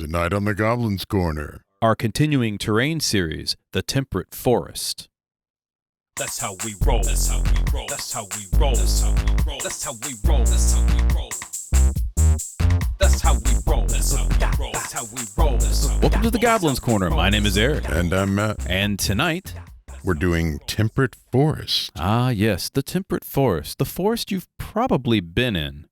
Tonight on the Goblin's Corner. Our continuing terrain series, The Temperate Forest. That's how we roll. That's how we roll. That's how we roll. That's how we roll. That's how we roll. That's how we roll. That's how we roll. That's how we roll. That's how we roll. Welcome to the Goblin's Corner. My name is Eric. And I'm Matt. And tonight, We're doing Temperate Forest. ah yes, the Temperate Forest. The forest you've probably been in.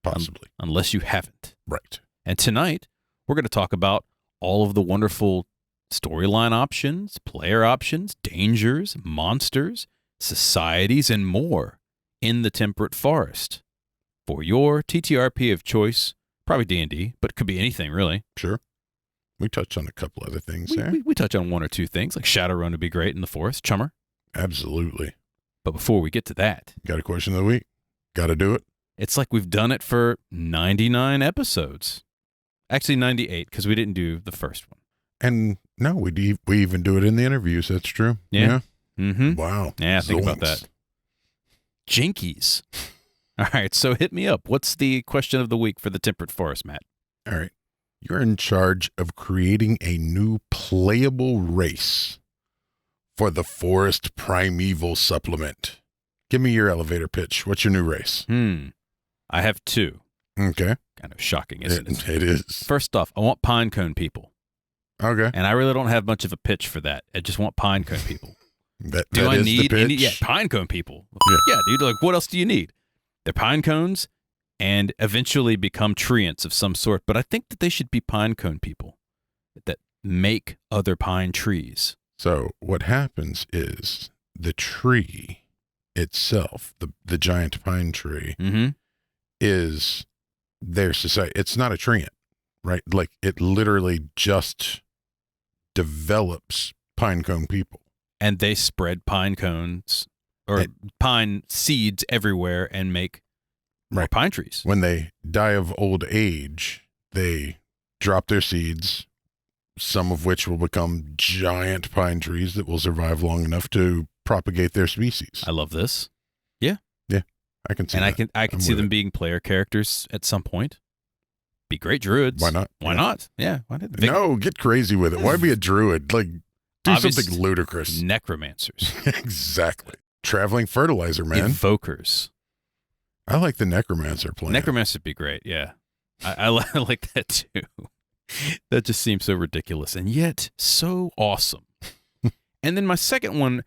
Possibly. Unless you haven't. Right. And tonight, we're going to talk about all of the wonderful storyline options, player options, dangers, monsters, societies, and more in the Temperate Forest. For your TTRP of choice, probably D&D, but it could be anything, really. Sure. We touched on a couple other things there. We touch on one or two things, like Shadowrun would be great in the forest, Chummer. Absolutely. But before we get to that, Got a question of the week? Got to do it? it's like we've done it for 99 episodes. Actually, 98, because we didn't do the first one. And no, we even do it in the interviews. That's true. Yeah. Mm-hmm. Wow. Yeah, think about Zoinks. that. Jinkies. All right, so hit me up. What's the question of the week for the Temperate Forest, Matt? All right. You're in charge of creating a new playable race for the Forest Primeval supplement. Give me your elevator pitch. What's your new race? I have two. Okay. Kind of shocking, isn't it? It is. First off, I want pinecone people. Okay. And I really don't have much of a pitch for that. I just want pinecone people. That Do I is need the any? pitch. Yeah, pinecone people. Yeah. Yeah, dude. Like, what else do you need? They're pine cones and eventually become treants of some sort. But I think that they should be pinecone people that make other pine trees. So what happens is the tree itself, the giant pine tree, Mm-hmm. is their society. It's not a treant, right? Like it literally just develops pinecone people. And they spread pine cones or pine seeds everywhere and make more Right. pine trees. When they die of old age, they drop their seeds, some of which will become giant pine trees that will survive long enough to propagate their species. I love this. I can see And that. I can I'm see with them it. being player characters at some point. Be great druids. Why not? Why Yeah. not? Yeah. Why not? No, get crazy with it. Why be a druid? Like, do Obvious- something ludicrous. Necromancers. Exactly. Traveling fertilizer, man. Evokers. I like the necromancer plan. Necromancer would be great. Yeah. I like that too. That just seems so ridiculous and yet so awesome. And then my second one,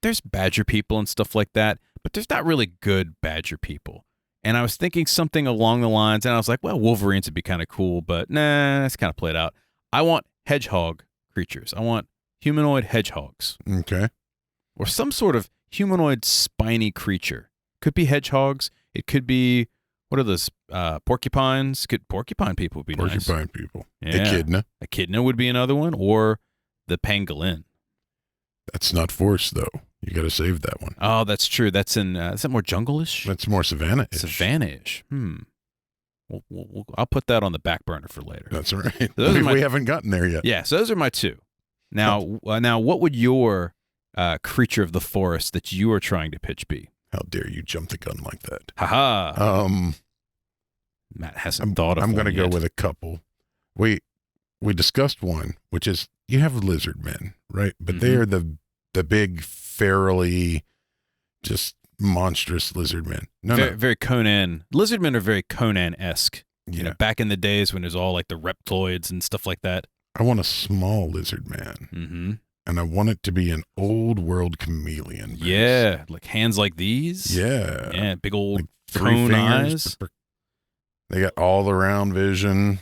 there's badger people and stuff like that, but there's not really good badger people. And I was thinking something along the lines, and I was like, well, Wolverines would be kind of cool, but nah, that's kind of played out. I want hedgehog creatures. I want humanoid hedgehogs Okay. or some sort of humanoid spiny creature. Could be hedgehogs. It could be, what are those, porcupines? Porcupine people would be nice. Porcupine people. Yeah. Echidna. Echidna would be another one, or the pangolin. That's not forest, though. You got to save that one. Oh, that's true. That's in, is that more jungle-ish? That's more savannah-ish. Savannah-ish. I'll put that on the back burner for later. That's right. Those are my- We haven't gotten there yet. Yeah, so those are my two. Now, what would your creature of the forest that you are trying to pitch be? How dare you jump the gun like that? Haha. Matt hasn't thought of I'm one going to go yet. with a couple. We discussed one, which is you have lizard men, right? But they are the big, ferally, just monstrous lizard men. Very Conan. Lizardmen are very Conan-esque. Yeah. Back in the days when it was all like the reptoids and stuff like that. I want a small lizard man, Mm-hmm. and I want it to be an old world chameleon. base. Yeah, like hands like these. Yeah. Yeah, big old Like 3 cone fingers. eyes. They got all around vision.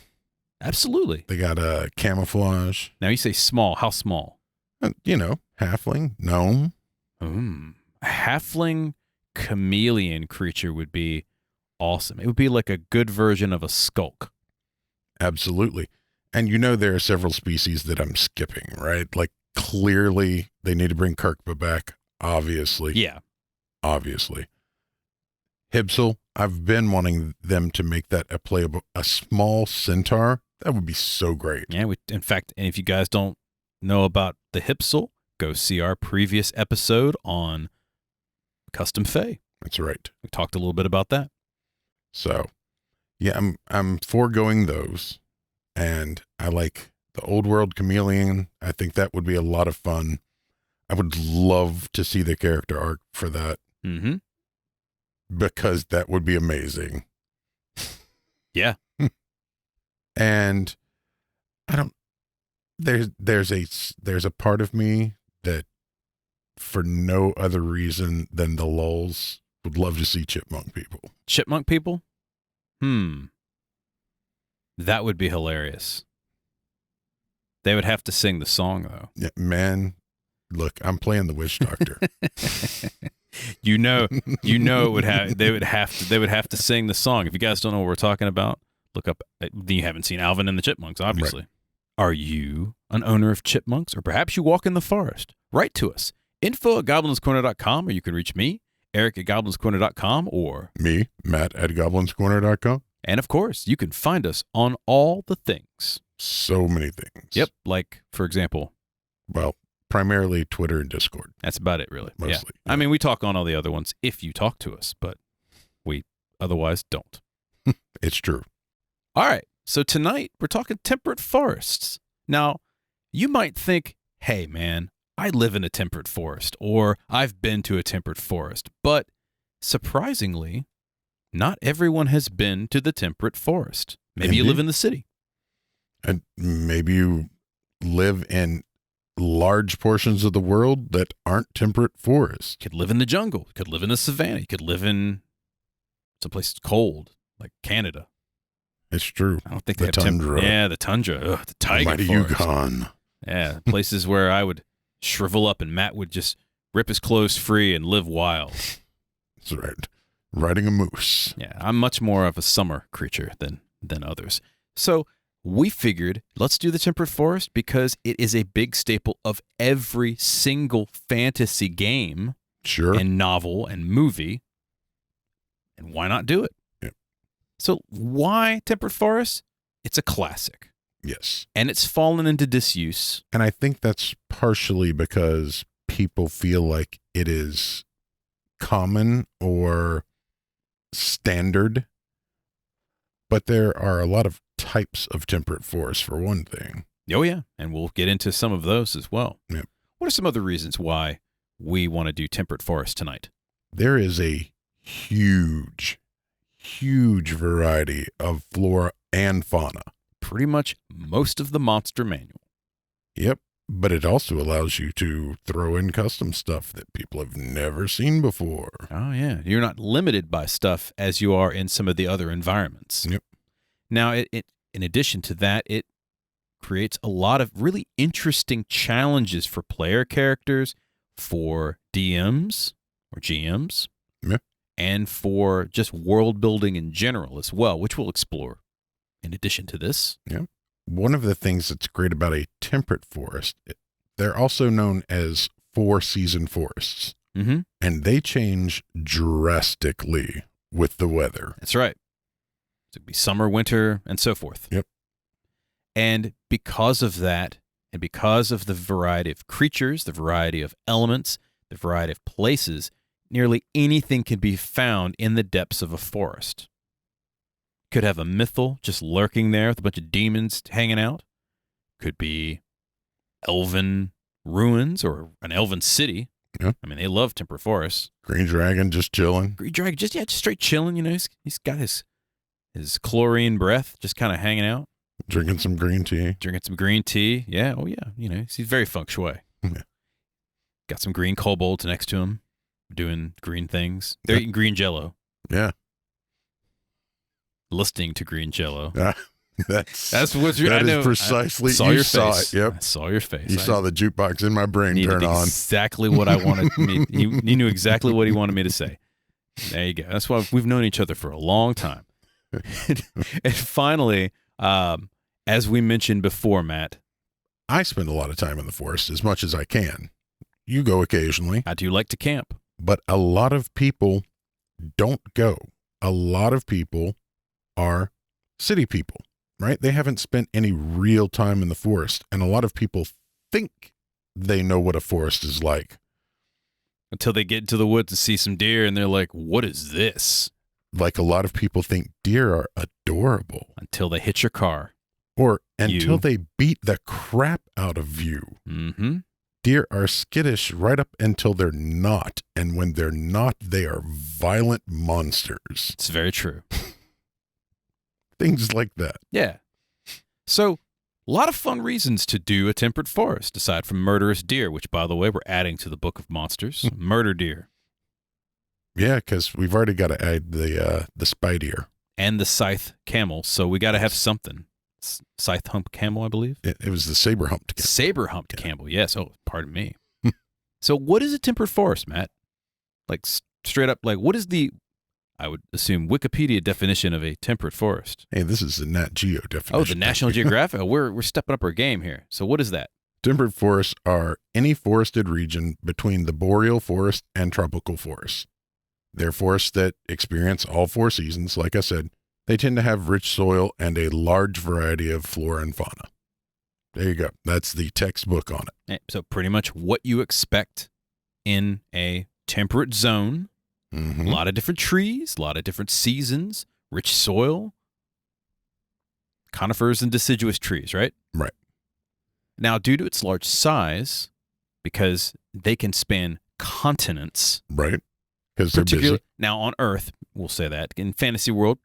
Absolutely. They got camouflage. Now you say small. How small? Halfling, gnome. A halfling chameleon creature would be awesome. It would be like a good version of a skulk. Absolutely. And there are several species that I'm skipping, right? Like clearly they need to bring Kirkba back. Obviously. Yeah. Obviously. Hibsel, I've been wanting them to make that a small centaur. That would be so great. Yeah. In fact, and if you guys don't know about the Hipsel, go see our previous episode on Custom Fae. That's right. We talked a little bit about that. So, yeah, I'm foregoing those. And I like the old world chameleon. I think that would be a lot of fun. I would love to see the character arc for that Mm-hmm. because that would be amazing. Yeah. And I don't, there's a part of me that for no other reason than the lulz would love to see chipmunk people. Chipmunk people? That would be hilarious. They would have to sing the song, though. Yeah, man, look, I'm playing the witch doctor. you know it would have they would have to sing the song. If you guys don't know what we're talking about, look up. You haven't seen Alvin and the Chipmunks, obviously. Right. Are you an owner of chipmunks, or perhaps you walk in the forest? Write to us. info@goblinscorner.com, or you can reach me, Eric at goblinscorner.com, or Me, Matt at goblinscorner.com. and of course, you can find us on all the things. So many things. Yep, like for example, Well, primarily Twitter and Discord. that's about it, really. Mostly, Yeah. I mean, we talk on all the other ones if you talk to us, but we otherwise don't. It's true. All right. So tonight we're talking temperate forests. Now, you might think, hey, man, I live in a temperate forest, or I've been to a temperate forest. But surprisingly, not everyone has been to the temperate forest. Maybe you live in the city. And maybe you live in large portions of the world that aren't temperate forests. You could live in the jungle. You could live in the savannah. You could live in someplace cold, like Canada. It's true. I don't think The they have tundra. Yeah, the tundra. Ugh, the tiger Mighty forest. Yukon. Yeah, places where I would shrivel up and Matt would just rip his clothes free and live wild. That's right. Riding a moose. Yeah, I'm much more of a summer creature than others. So we figured let's do the temperate forest because it is a big staple of every single fantasy game Sure. and novel and movie. And why not do it? Yep. So why temperate forest? It's a classic. Yes. And it's fallen into disuse. And I think that's partially because people feel like it is common or standard. But there are a lot of types of temperate forests, for one thing. Oh, yeah. And we'll get into some of those as well. Yep. What are some other reasons why we want to do temperate forest tonight? There is a huge variety of flora and fauna. Pretty much most of the monster manual. Yep. But it also allows you to throw in custom stuff that people have never seen before. Oh, yeah. You're not limited by stuff as you are in some of the other environments. Yep. Now, it in addition to that, it creates a lot of really interesting challenges for player characters, for DMs or GMs, Yep. and for just world building in general as well, which we'll explore in addition to this. Yep. One of the things that's great about a temperate forest, they're also known as 4-season forests, Mm-hmm. and they change drastically with the weather. That's right. So it'd be summer, winter, and so forth. Yep. And because of that, and because of the variety of creatures, the variety of elements, the variety of places, nearly anything can be found in the depths of a forest. Could have a mythal just lurking there with a bunch of demons hanging out. Could be elven ruins or an elven city. Yeah. I mean, they love temperate forests. Green dragon just chilling. Green dragon, just straight chilling. You know, he's got his chlorine breath, just kind of hanging out, Drinking some green tea. drinking some green tea. Yeah, oh yeah. You know, he's very feng shui. Yeah. Got some green kobolds next to him, doing green things. They're Yeah. eating green jello, Yeah. listening to green jello. That's what that I is know. precisely. I saw you your saw face. it. Yep. I saw your face. You I saw the jukebox in my brain needed turn on. exactly what I wanted. He knew exactly what he wanted me to say. There you go. That's why we've known each other for a long time. And finally, as we mentioned before, Matt, I spend a lot of time in the forest as much as I can. You go occasionally, I do like to camp. but a lot of people don't go. A lot of people are city people, right? They haven't spent any real time in the forest. And a lot of people think they know what a forest is like. Until they get into the woods and see some deer, and they're like, what is this? Like a lot of people think deer are adorable. Until they hit your car. Or until You. they beat the crap out of you. Mm-hmm. Deer are skittish right up until they're not. And when they're not, they are violent monsters. It's very true. Things like that. Yeah. So, a lot of fun reasons to do a temperate forest, aside from murderous deer, which, by the way, we're adding to the Book of Monsters. Murder deer. Yeah, because we've already got to add the spy deer. And the scythe camel, so we got to have something. Scythe hump camel, I believe. It was the saber humped. Saber humped camel, yes. Oh, pardon me. So what is a temperate forest, Matt? Like straight up, like what is the, I would assume, Wikipedia definition of a temperate forest? Hey, this is the Nat Geo definition. Oh, the National Geographic? Oh, we're stepping up our game here. So what is that? Temperate forests are any forested region between the boreal forest and tropical forests. They're forests that experience all 4 seasons. Like I said, they tend to have rich soil and a large variety of flora and fauna. There you go. That's the textbook on it. So pretty much what you expect in a temperate zone. Mm-hmm. A lot of different trees, a lot of different seasons, rich soil, conifers and deciduous trees, right? Right. Now, due to its large size, because they can span continents, Right. Because they're busy. now on Earth, we'll say that. In fantasy world,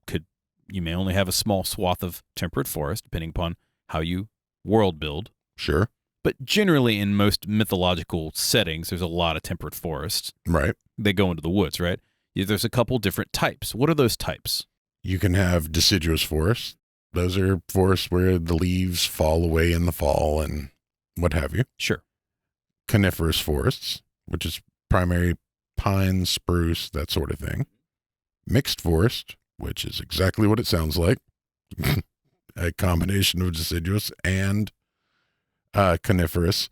you may only have a small swath of temperate forest, depending upon how you world build. Sure. But generally, in most mythological settings, there's a lot of temperate forests. Right. They go into the woods, right? There's a couple different types. What are those types? You can have deciduous forests. Those are forests where the leaves fall away in the fall and what have you. Sure. Coniferous forests, which is primary pine, spruce, that sort of thing. Mixed forest, which is exactly what it sounds like. A combination of deciduous and coniferous.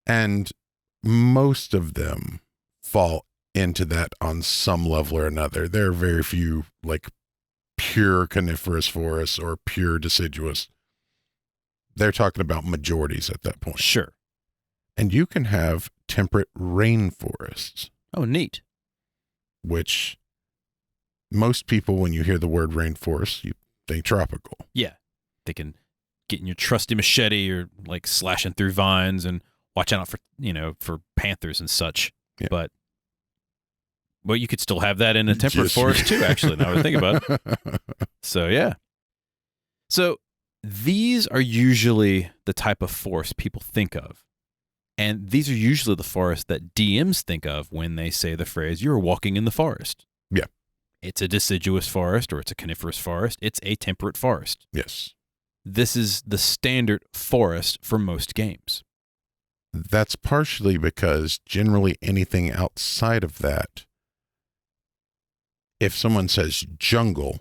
And most of them fall into that on some level or another. There are very few like pure coniferous forests or pure deciduous. They're talking about majorities at that point. Sure. And you can have temperate rainforests, Oh, neat. which most people, when you hear the word rainforest, you think tropical. Yeah. They can get in your trusty machete or like slashing through vines and watching out for, for panthers and such. Yeah. But you could still have that in a temperate Yes. forest too, actually, now I think about it. So, yeah. So these are usually the type of forest people think of. And these are usually the forests that DMs think of when they say the phrase, you're walking in the forest. Yeah. It's a deciduous forest or it's a coniferous forest. It's a temperate forest. Yes. This is the standard forest for most games. That's partially because generally anything outside of that, if someone says jungle,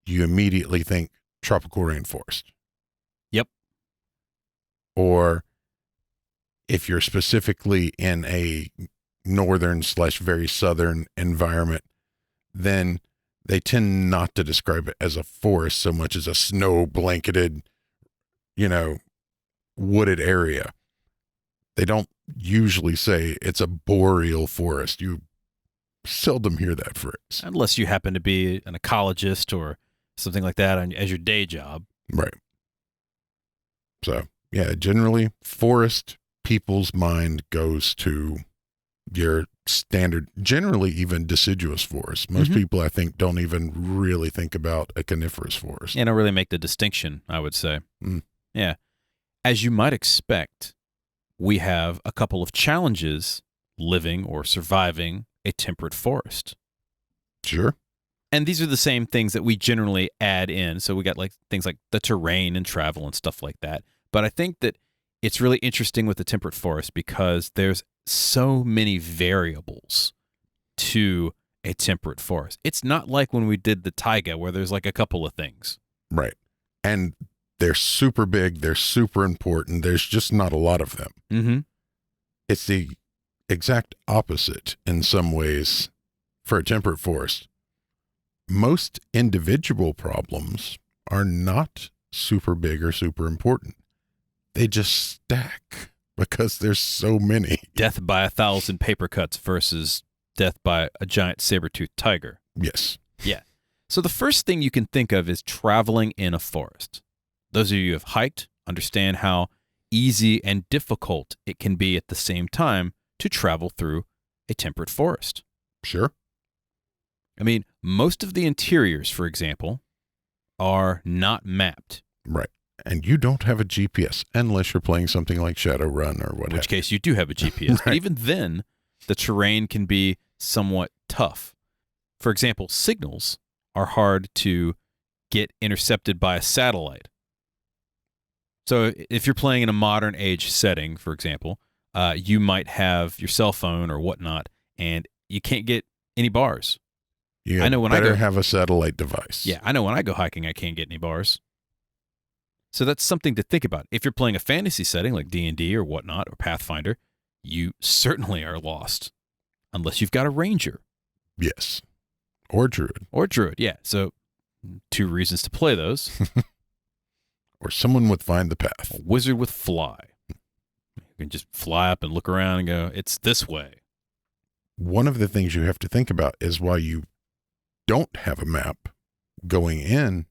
you immediately think tropical rainforest. Yep. Or if you're specifically in a northern/very southern environment, then they tend not to describe it as a forest so much as a snow blanketed, wooded area. They don't usually say it's a boreal forest. You seldom hear that phrase. Unless you happen to be an ecologist or something like that as your day job. Right. So, yeah, generally forest, people's mind goes to your standard, generally even deciduous forest. Most people, I think, don't even really think about a coniferous forest. They don't really make the distinction, I would say. Mm. Yeah. As you might expect, we have a couple of challenges living or surviving a temperate forest. Sure. And these are the same things that we generally add in. So we got like things like the terrain and travel and stuff like that. But I think that it's really interesting with the temperate forest because there's so many variables to a temperate forest. It's not like when we did the taiga where there's like a couple of things. Right. And they're super big. They're super important. There's just not a lot of them. Mm-hmm. It's the exact opposite in some ways for a temperate forest. Most individual problems are not super big or super important. They just stack because there's so many. Death by 1,000 paper cuts versus death by a giant saber-toothed tiger. Yes. Yeah. So the first thing you can think of is traveling in a forest. those of you who have hiked understand how easy and difficult it can be at the same time to travel through a temperate forest. Sure. I mean, most of the interiors, for example, are not mapped. Right. And you don't have a GPS unless you're playing something like Shadowrun or what. In which case you do have a GPS. But Right. even then, the terrain can be somewhat tough. For example, signals are hard to get intercepted by a satellite. So if you're playing in a modern age setting, for example, you might have your cell phone or whatnot, and you can't get any bars. You I know when I better go- have a satellite device. Yeah, I know when I go hiking, I can't get any bars. So that's something to think about. If you're playing a fantasy setting like D&D or whatnot, or Pathfinder, you certainly are lost. Unless you've got a ranger. Yes. Or druid. Or druid, yeah. So 2 reasons to play those. Or someone with Find the Path. A wizard with fly. You can just fly up and look around and go, it's this way. One of the things you have to think about is while you don't have a map going in,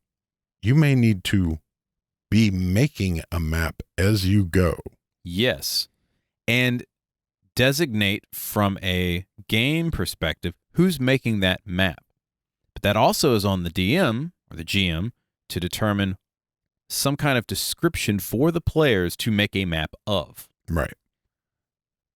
you may need to be making a map as you go. Yes. And designate from a game perspective who's making that map. But that also is on the DM or the GM to determine some kind of description for the players to make a map of. Right.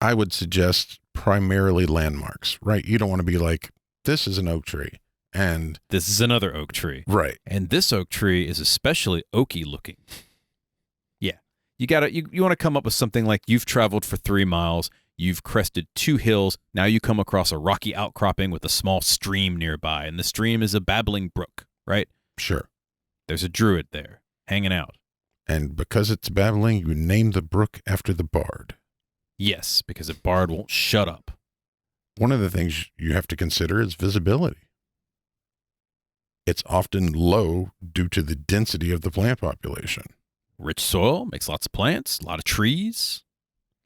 I would suggest primarily landmarks, right? You don't want to be like, this is an oak tree. And This is another oak tree. right. And this oak tree is especially oaky looking. Yeah. You want to come up with something like you've traveled for 3 miles, you've crested 2 hills, now you come across a rocky outcropping with a small stream nearby, and the stream is a babbling brook, right? Sure. There's a druid there, hanging out. And because it's babbling, you name the brook after the bard. Yes, because a bard won't shut up. One of the things you have to consider is visibility. It's often low due to the density of the plant population. Rich soil makes lots of plants, a lot of trees,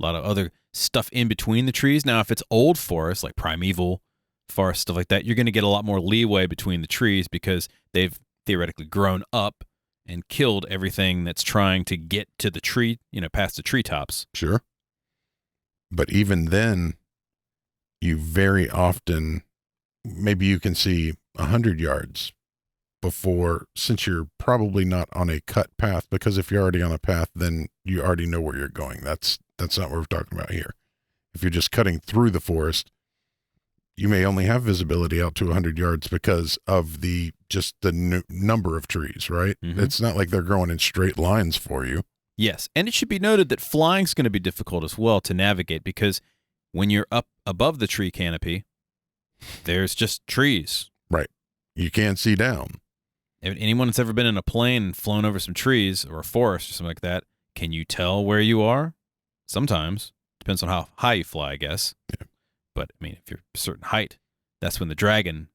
a lot of other stuff in between the trees. Now, if it's old forest, like primeval forest, stuff like that, you're going to get a lot more leeway between the trees because they've theoretically grown up and killed everything that's trying to get to the tree, past the treetops. Sure. But even then, you very often, maybe you can see 100 yards before, since you're probably not on a cut path, because if you're already on a path, then you already know where you're going. That's not what we're talking about here. If you're just cutting through the forest, you may only have visibility out to 100 yards because of the number of trees, right? Mhm. It's not like they're growing in straight lines for you. Yes, and it should be noted that flying's going to be difficult as well to navigate because when you're up above the tree canopy, there's just trees. Right. You can't see down. If anyone that's ever been in a plane and flown over some trees or a forest or something like that, can you tell where you are? Sometimes. Depends on how high you fly, I guess. Yeah. But, I mean, if you're a certain height, that's when the dragon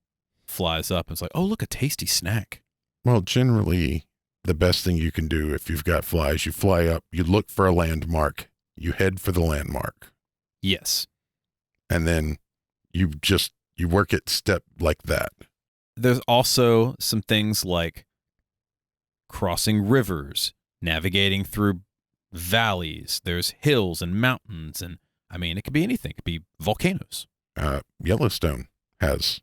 flies up and it's like, oh, look, a tasty snack. Well, generally, the best thing you can do if you've got flies, you fly up, you look for a landmark, you head for the landmark, Yes. and then you work it step like that. There's also some things like crossing rivers, navigating through valleys. There's hills and mountains. And, I mean, it could be anything. It could be volcanoes. Yellowstone has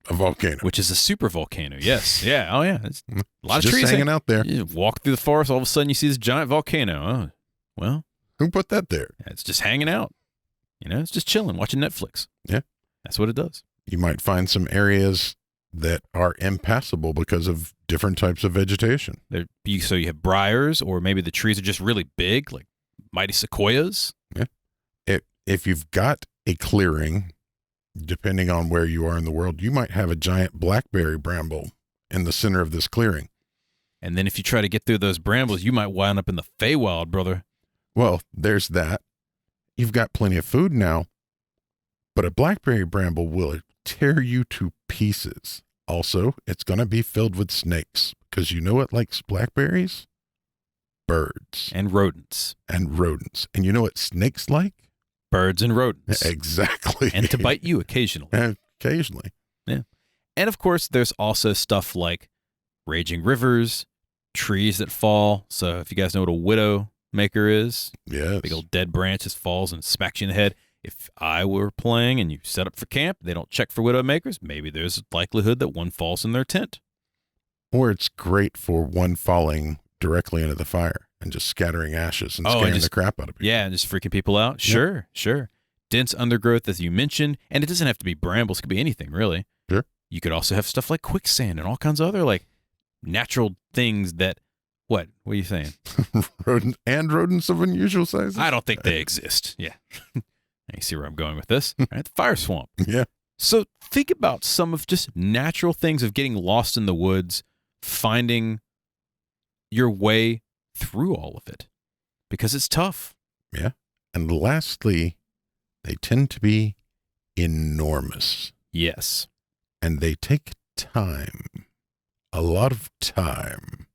a volcano. Which is a super volcano. Yes. Yeah. Oh, yeah. It's a lot of Just trees hanging out there. You walk through the forest, all of a sudden you see this giant volcano. Oh, well, Who put that there? it's just hanging out. It's just chilling, watching Netflix. Yeah. That's what it does. You might find some areas that are impassable because of different types of vegetation. So you have briars, or maybe the trees are just really big, like mighty sequoias. If you've got a clearing, depending on where you are in the world, you might have a giant blackberry bramble in the center of this clearing. And then if you try to get through those brambles, you might wind up in the Feywild, brother. Well, there's that. You've got plenty of food now, but a blackberry bramble will tear you to pieces. Also, it's going to be filled with snakes because you know what likes blackberries? Birds And rodents. and rodents. And you know what snakes like? Birds and rodents. Exactly. And to bite you occasionally. Occasionally. And of course, there's also stuff like raging rivers, trees that fall. So if you guys know what a widow maker is, Yes. big old dead branch just falls and smacks you in the head. If I were playing and you set up for camp, they don't check for widow makers, maybe there's a likelihood that one falls in their tent. Or it's great for one falling directly into the fire and just scattering ashes and scaring the crap out of people. Yeah, and just freaking people out. Sure, sure. Dense undergrowth, as you mentioned, and it doesn't have to be brambles. It could be anything, really. Sure. You could also have stuff like quicksand and all kinds of other, like, natural things that, what are you saying? Rodents of unusual sizes? I don't think they exist. Yeah. You see where I'm going with this. All right, the fire swamp. Yeah. So think about some of just natural things of getting lost in the woods, finding your way through all of it, because it's tough. Yeah. And lastly, they tend to be enormous. Yes. And they take time, a lot of time,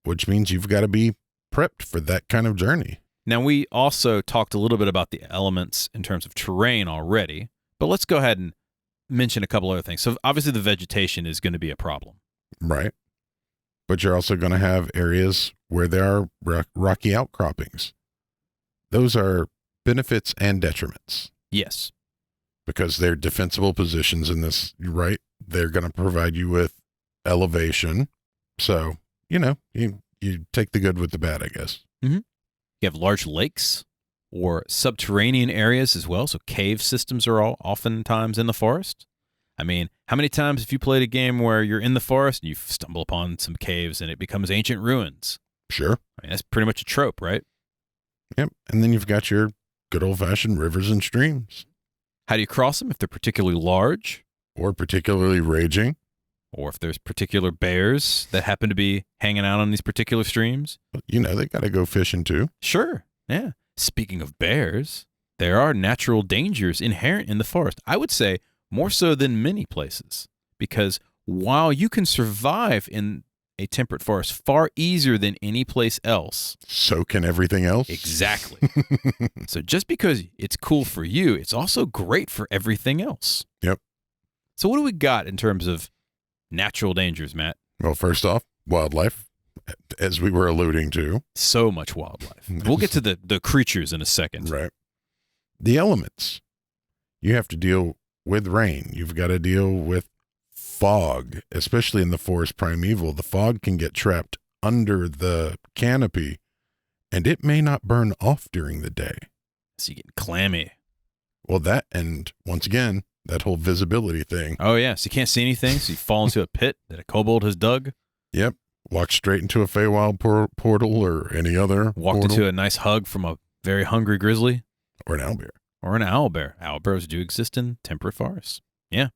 which means you've got to be prepped for that kind of journey. Now, we also talked a little bit about the elements in terms of terrain already, but let's go ahead and mention a couple other things. So obviously the vegetation is going to be a problem. Right. But you're also going to have areas where there are rocky outcroppings. Those are benefits and detriments. Yes. Because they're defensible positions in this, right? They're going to provide you with elevation. So, you take the good with the bad, I guess. Mm-hmm. You have large lakes or subterranean areas as well. So cave systems are oftentimes in the forest. I mean, how many times have you played a game where you're in the forest and you stumble upon some caves and it becomes ancient ruins? Sure. I mean, that's pretty much a trope, right? Yep. And then you've got your good old-fashioned rivers and streams. How do you cross them? If they're particularly large. Or particularly raging. Or if there's particular bears that happen to be hanging out on these particular streams. They got to go fishing too. Sure. Yeah. Speaking of bears, there are natural dangers inherent in the forest. I would say more so than many places. Because while you can survive in a temperate forest far easier than any place else. So can everything else. Exactly. So just because it's cool for you, it's also great for everything else. Yep. So what do we got in terms of natural dangers, Matt? Well, first off, wildlife, as we were alluding to. So much wildlife. We'll get to the creatures in a second. Right. The elements. You have to deal with rain. You've got to deal with fog, especially in the forest primeval. The fog can get trapped under the canopy, and it may not burn off during the day. So you get clammy. Well, that, and once again, that whole visibility thing. Oh, yeah. So you can't see anything, so you fall into a pit that a kobold has dug. Yep. Walked straight into a Feywild portal or any other Walked portal. into a nice hug from a very hungry grizzly. Or an owlbear. Or an owlbear. Owlbears do exist in temperate forests. Yeah.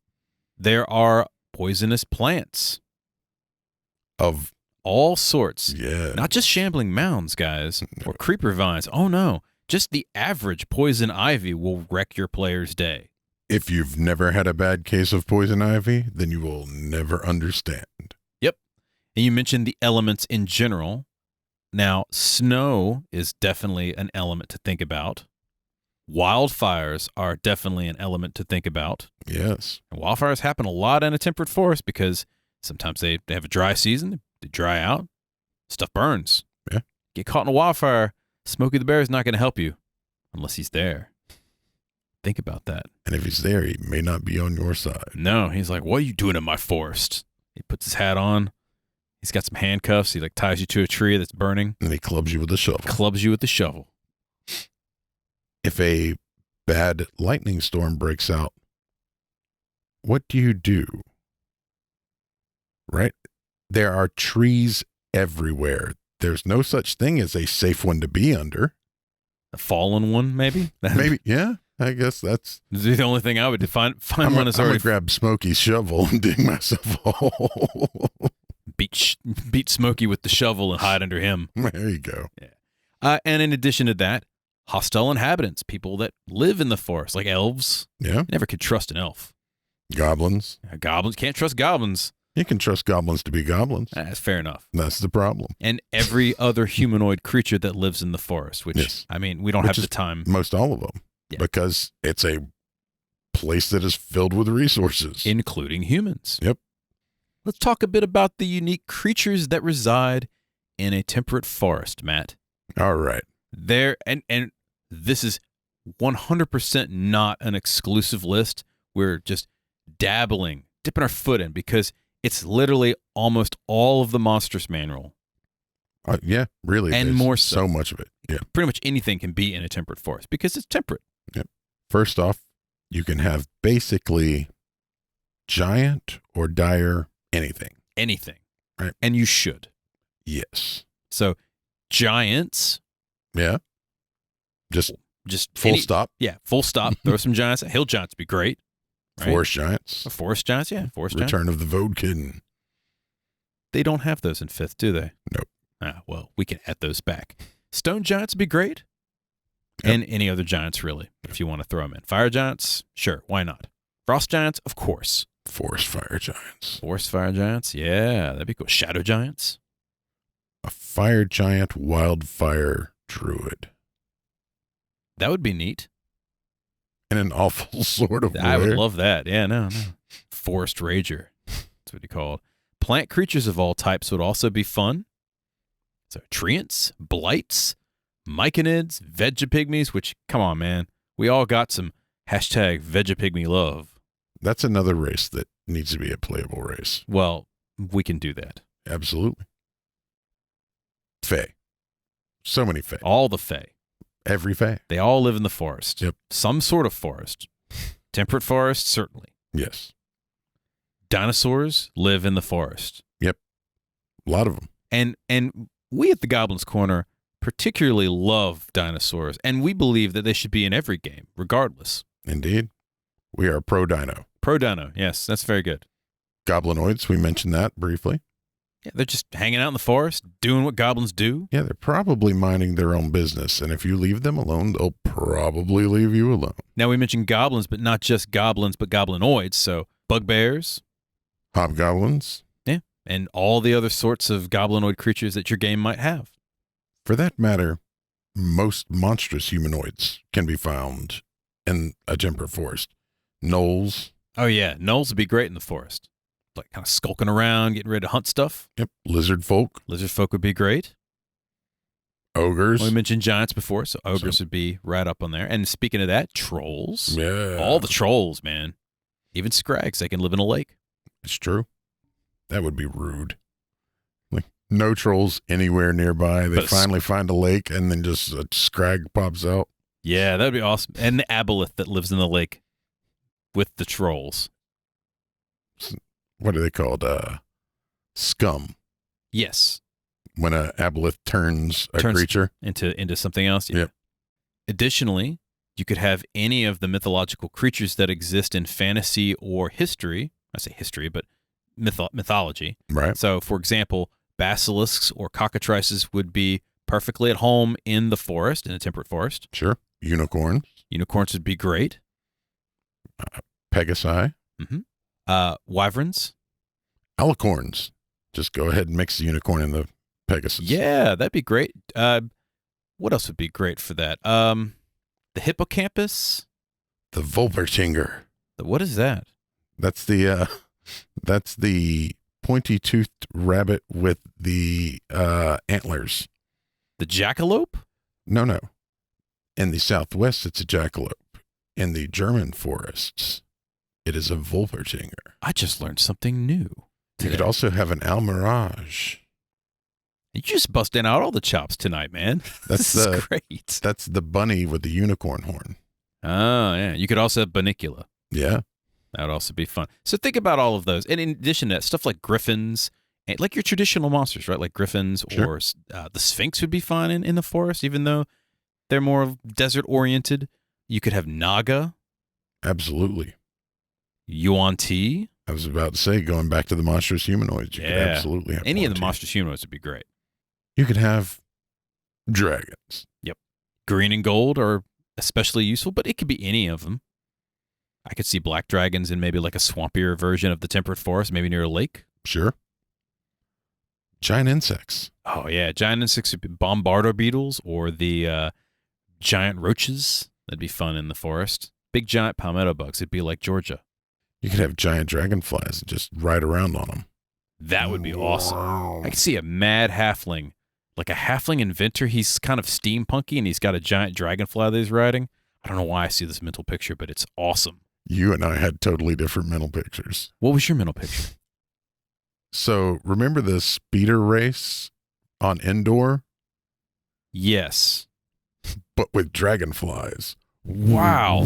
There are poisonous plants. Of all sorts. Yeah. Not just shambling mounds, guys, or creeper vines. Oh, no. Just the average poison ivy will wreck your player's day. If you've never had a bad case of poison ivy, then you will never understand. Yep. And you mentioned the elements in general. Now, snow is definitely an element to think about. Wildfires are definitely an element to think about. Yes. And wildfires happen a lot in a temperate forest because sometimes they have a dry season, they dry out, stuff burns. Yeah. Get caught in a wildfire, Smokey the Bear is not going to help you unless he's there. Think about that. And if he's there, he may not be on your side. No, he's like, what are you doing in my forest? He puts his hat on. He's got some handcuffs. He ties you to a tree that's burning. And he clubs you with a shovel. Clubs you with the shovel. If a bad lightning storm breaks out, what do you do? Right? There are trees everywhere. There's no such thing as a safe one to be under. A fallen one, maybe? Maybe, yeah. I guess that's the only thing I would define. I'm one as already. I'm gonna grab Smokey's shovel and dig myself a hole. Beat Smokey with the shovel and hide under him. There you go. Yeah. And in addition to that, hostile inhabitants, people that live in the forest, like elves. Yeah. You never could trust an elf. Goblins. Goblins. Can't trust goblins. You can trust goblins to be goblins. That's fair enough. That's the problem. And every other humanoid creature that lives in the forest, which, yes. I mean, we don't have the time. Most all of them. Yeah. Because it's a place that is filled with resources. Including humans. Yep. Let's talk a bit about the unique creatures that reside in a temperate forest, Matt. All right. There and this is 100% not an exclusive list. We're just dipping our foot in because it's literally almost all of the Monsters Manual. Yeah, really. And there's more so much of it. Yeah. Pretty much anything can be in a temperate forest because it's temperate. Yep. First off, you can have basically giant or dire anything. Anything. Right. And you should. Yes. So giants. Yeah. Just full stop. Yeah, full stop. Throw some giants. Hill giants would be great. Right? Forest giants. Forest giants, yeah. Forest giants. Return of the Vodkin. They don't have those in 5th, do they? Nope. Well, we can add those back. Stone giants would be great. Yep. And any other giants, really, if you want to throw them in. Fire giants, sure, why not? Frost giants, of course. Forest fire giants. Forest fire giants, yeah, that'd be cool. Shadow giants. A fire giant wildfire druid. That would be neat. In an awful sort of way. I would love that. Yeah, no. Forest rager. That's what you call it. Plant creatures of all types would also be fun. So treants, blights, myconids, vegapygmies, which, come on, man. We all got some #vegapygmy love. That's another race that needs to be a playable race. Well, we can do that. Absolutely. Fae. So many fae. All the fae. Every fae. They all live in the forest. Yep. Some sort of forest. Temperate forest, certainly. Yes. Dinosaurs live in the forest. Yep. A lot of them. And we at the Goblin's Corner particularly love dinosaurs, and we believe that they should be in every game, regardless. Indeed. We are pro-dino. Pro-dino, yes, that's very good. Goblinoids, we mentioned that briefly. Yeah, they're just hanging out in the forest, doing what goblins do. Yeah, they're probably minding their own business, and if you leave them alone, they'll probably leave you alone. Now, we mentioned goblins, but not just goblins, but goblinoids, so bugbears. Hobgoblins. Yeah, and all the other sorts of goblinoid creatures that your game might have. For that matter, most monstrous humanoids can be found in a temperate forest. Gnolls. Oh, yeah, gnolls would be great in the forest. Like kind of skulking around, getting ready to hunt stuff. Yep. Lizard folk. Lizard folk would be great. Ogres. Well, we mentioned giants before, so ogres would be right up on there. And speaking of that, trolls. Yeah. All the trolls, man. Even scrags, they can live in a lake. It's true. That would be rude. Like, no trolls anywhere nearby. They finally find a lake, and then just a scrag pops out. Yeah, that would be awesome. And the aboleth that lives in the lake with the trolls. What are they called? Scum. Yes. When an aboleth turns a creature into something else. Yeah. Yep. Additionally, you could have any of the mythological creatures that exist in fantasy or history. I say history, but mythology. Right. So, for example, basilisks or cockatrices would be perfectly at home in the forest, in a temperate forest. Sure. Unicorns. Unicorns would be great. Pegasi. Mm-hmm. Wyverns. Alicorns. Just go ahead and mix the unicorn and the Pegasus. Yeah, that'd be great. What else would be great for that? The hippocampus. The Vulpertinger. What is that? That's the pointy-toothed rabbit with the antlers. The jackalope? No. In the Southwest, it's a jackalope. In the German forests, it is a Vulpertinger. I just learned something new today. You could also have an Almirage. You just busting out all the chops tonight, man. This is great. That's the bunny with the unicorn horn. Oh, yeah. You could also have Banicula. Yeah. That would also be fun. So think about all of those. And in addition to that, stuff like griffins, and like your traditional monsters, right? Like griffins or the Sphinx would be fun in the forest, even though they're more desert-oriented. You could have Naga. Absolutely. Yuan-Ti. I was about to say, going back to the monstrous humanoids, you could absolutely have any of the Yuan-Ti. monstrous humanoids would be great. You could have dragons. Yep. Green and gold are especially useful, but it could be any of them. I could see black dragons in maybe like a swampier version of the temperate forest, maybe near a lake. Sure. Giant insects. Oh, yeah. Giant insects would be bombardo beetles or the giant roaches. That'd be fun in the forest. Big giant palmetto bugs. It'd be like Georgia. You could have giant dragonflies and just ride around on them. That would be awesome. I could see a mad halfling like a halfling inventor. He's kind of steampunky, and he's got a giant dragonfly that he's riding. I don't know why I see this mental picture, but it's awesome. You and I had totally different mental pictures. What was your mental picture? So remember the speeder race on Endor, Yes. but with dragonflies? Wow.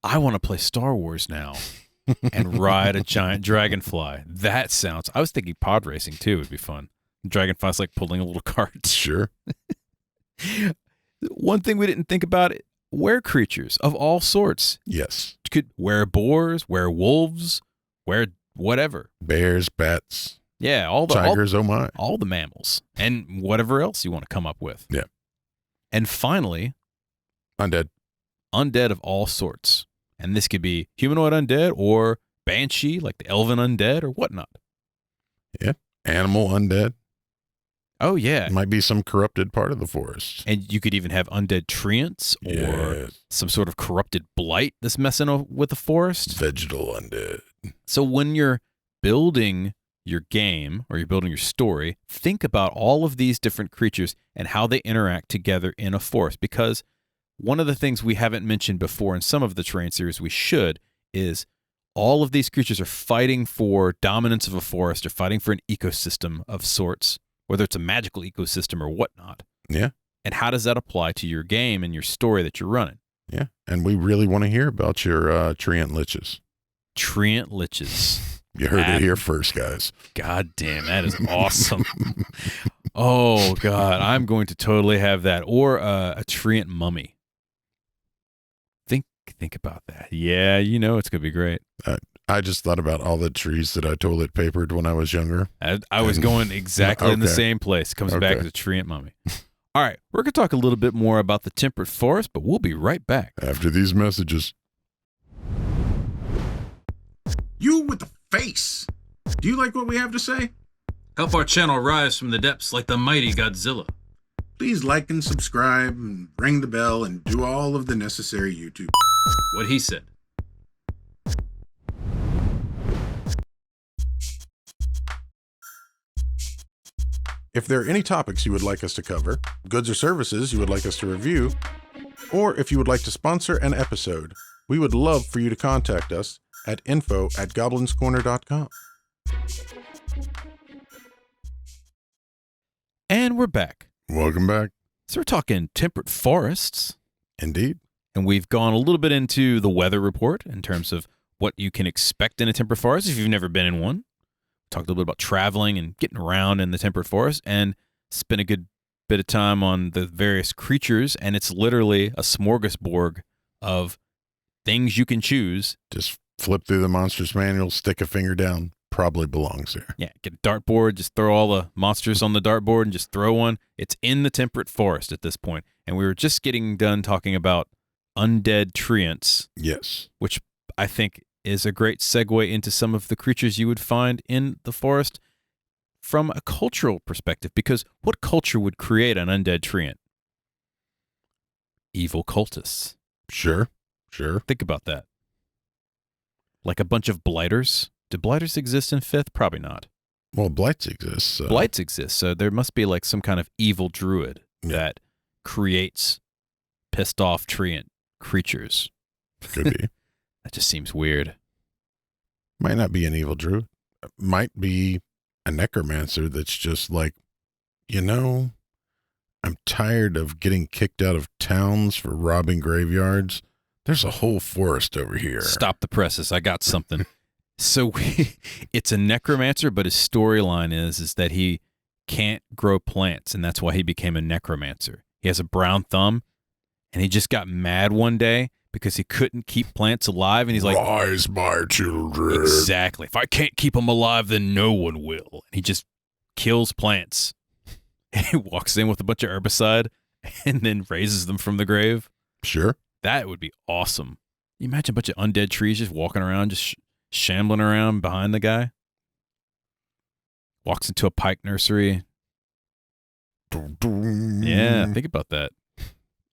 I want to play Star Wars now and ride a giant dragonfly. That sounds. I was thinking pod racing too would be fun. Dragonfly's like pulling a little cart. Sure. One thing we didn't think about: were creatures of all sorts. Yes. Could were boars, were wolves, were whatever. Bears, bats, Yeah, all the tigers, oh my. all the mammals and whatever else you want to come up with. Yeah. And finally, Undead. undead of all sorts. And this could be humanoid undead or banshee, like the elven undead or whatnot. Animal undead. Oh, yeah. Might be some corrupted part of the forest. And you could even have undead treants or Yes. some sort of corrupted blight that's messing with the forest. Vegetal undead. So when you're building your game or you're building your story, think about all of these different creatures and how they interact together in a forest. Because one of the things we haven't mentioned before in some of the terrain series we should is all of these creatures are fighting for dominance of a forest or fighting for an ecosystem of sorts, whether it's a magical ecosystem or whatnot. Yeah. And how does that apply to your game and your story that you're running? Yeah. And we really want to hear about your treant liches. Treant liches. You heard it here first, guys. God damn, that is awesome. Oh, God. I'm going to totally have that. Or a treant mummy. Think about that. Yeah, you know it's going to be great. I just thought about all the trees that I toilet papered when I was younger. I was going exactly in the Okay. same place. Comes back Okay. to the treant mummy. All right, we're going to talk a little bit more about the Temperate Forest, but we'll be right back. After these messages. You with the face. Do you like what we have to say? Help our channel rise from the depths like the mighty Godzilla. Please like and subscribe and ring the bell and do all of the necessary YouTube. What he said. If there are any topics you would like us to cover, goods or services you would like us to review, or if you would like to sponsor an episode, we would love for you to contact us at info@goblinscorner.com. And we're back. Welcome back. So we're talking Temperate Forests, Indeed. and we've gone a little bit into the weather report in terms of what you can expect in a temperate forest if you've never been in one. Talked a little bit about traveling and getting around in the temperate forest, and spent a good bit of time on the various creatures, and it's literally a smorgasbord of things you can choose. Just flip through the monsters manual, stick a finger down. Probably belongs there. Yeah, get a dartboard, just throw all the monsters on the dartboard and just throw one. It's in the temperate forest at this point. And we were just getting done talking about undead treants, Yes. which I think is a great segue into some of the creatures you would find in the forest from a cultural perspective. Because what culture would create an undead treant? Evil cultists. Sure. Think about that. Like a bunch of blighters. Do blighters exist in 5th? Probably not. Well, blights exist. So. Blights exist, so there must be like some kind of evil druid Yeah. that creates pissed off treant creatures. Could be. That just seems weird. Might not be an evil druid. Might be a necromancer that's just like, I'm tired of getting kicked out of towns for robbing graveyards. There's a whole forest over here. Stop the presses. I got something. So it's a necromancer, but his storyline is that he can't grow plants, and that's why he became a necromancer. He has a brown thumb, and he just got mad one day because he couldn't keep plants alive, and he's like, Rise, my children. exactly. If I can't keep them alive, then no one will. And he just kills plants. And he walks in with a bunch of herbicide and then raises them from the grave. Sure. That would be awesome. You imagine a bunch of undead trees just walking around, just shambling around behind the guy. Walks into a pike nursery. Yeah, think about that.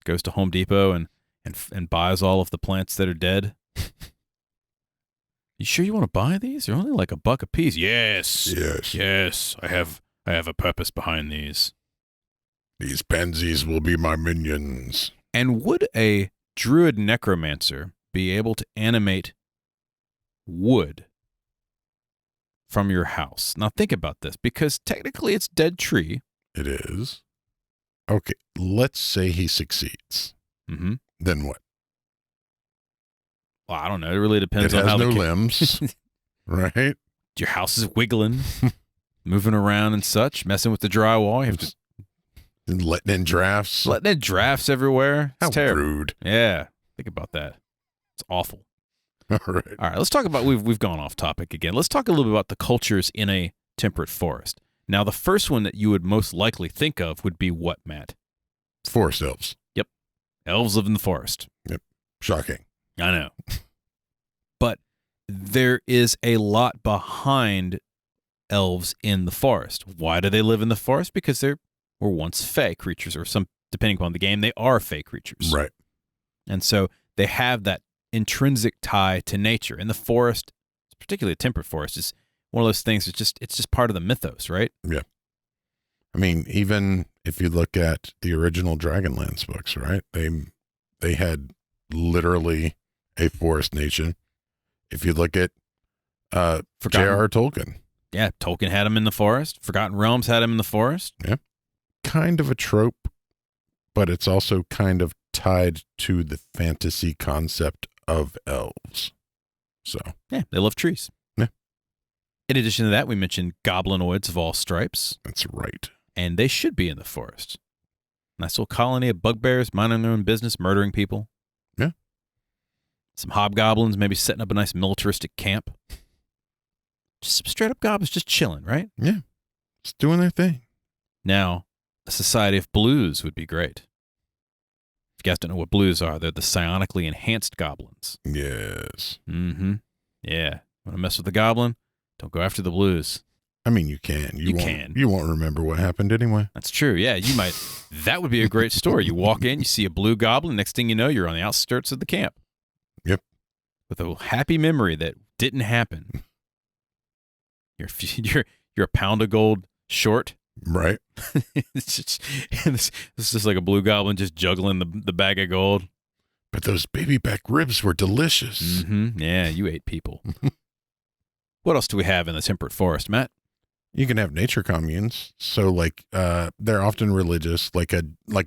Goes to Home Depot and buys all of the plants that are dead. You sure you want to buy these? They're only like $1 a piece. Yes. Yes. Yes. I have a purpose behind these. These pansies will be my minions. And would a druid necromancer be able to animate wood from your house? Now think about this, because technically it's dead tree. It is. Okay, let's say he succeeds. Mm-hmm. Then what? Well, I don't know. It really depends It on how has no the limbs, right? your house is wiggling, moving around and such, messing with the drywall. You have to And letting in drafts. letting in drafts everywhere. It's How terrible. rude. Yeah, think about that. It's awful. All right. All right, let's talk about we've gone off topic again. Let's talk a little bit about the cultures in a temperate forest. Now, the first one that you would most likely think of would be what, Matt? Forest elves. Elves live in the forest. Shocking. I know. But there is a lot behind elves in the forest. Why do they live in the forest? Because they were once fey creatures, or some, depending upon the game, they are fey creatures. Right. And so they have that intrinsic tie to nature. In the forest, particularly a temperate forest, is one of those things. It's just part of the mythos, right? I mean, even if you look at the original Dragonlance books, right? They had literally a forest nation. If you look at J.R.R. Tolkien, Yeah, Tolkien had them in the forest. Forgotten Realms had them in the forest. kind of a trope, but it's also kind of tied to the fantasy concept of elves. So, Yeah, they love trees. Yeah. In addition to that, we mentioned goblinoids of all stripes, that's right. and they should be in the forest. Nice little colony of bugbears minding their own business, murdering people. Yeah. Some hobgoblins maybe setting up a nice militaristic camp. Just some straight up goblins just chilling, right? Yeah. Just doing their thing. Now, a society of blues would be great. If you guys don't know what blues are, they're the psionically enhanced goblins. Yes. Mm-hmm. Yeah. Want to mess with the goblin? Don't go after the blues. I mean, you can. You won't, can. You won't remember what happened anyway. That's true. Yeah, you might. That would be a great story. You walk in, you see a blue goblin. Next thing you know, you're on the outskirts of the camp. Yep. With a happy memory that didn't happen. You're a pound of gold short. Right. It's just like a blue goblin just juggling the bag of gold. But those baby back ribs were delicious. Mm-hmm. Yeah, you ate people. What else do we have in the temperate forest, Matt? You can have nature communes. So like they're often religious, like a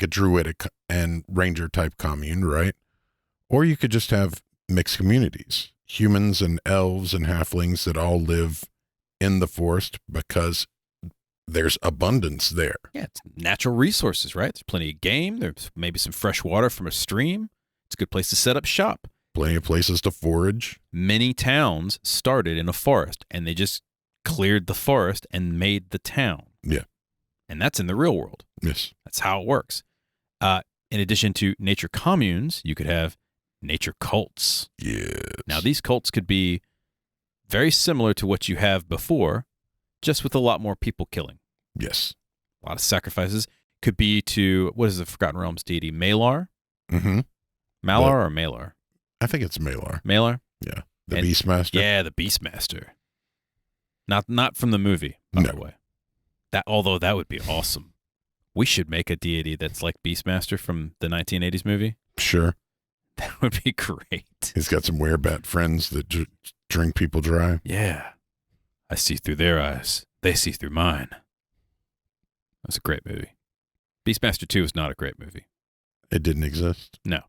druidic and ranger type commune, right? Or you could just have mixed communities. Humans and elves and halflings that all live in the forest because there's abundance there. Yeah, it's natural resources, right? There's plenty of game. There's maybe some fresh water from a stream. It's a good place to set up shop. Plenty of places to forage. Many towns started in a forest, and they just cleared the forest and made the town. Yeah. And that's in the real world. Yes. That's how it works. In addition to nature communes, you could have nature cults. Yes. Now, these cults could be very similar to what you have before, just with a lot more people killing. Yes. A lot of sacrifices. Could be to, what is the Forgotten Realms deity? Malar? Mm-hmm. Malar or Malar? I think it's Malar. Malar? Yeah. The And- Beastmaster. Yeah, the Beastmaster. Not from the movie, by No. the way. Although that would be awesome. We should make a deity that's like Beastmaster from the 1980s movie. Sure. That would be great. He's got some werebat friends that drink people dry. Yeah. I see through their eyes. They see through mine. That's a great movie. Beastmaster 2 is not a great movie. It didn't exist. No.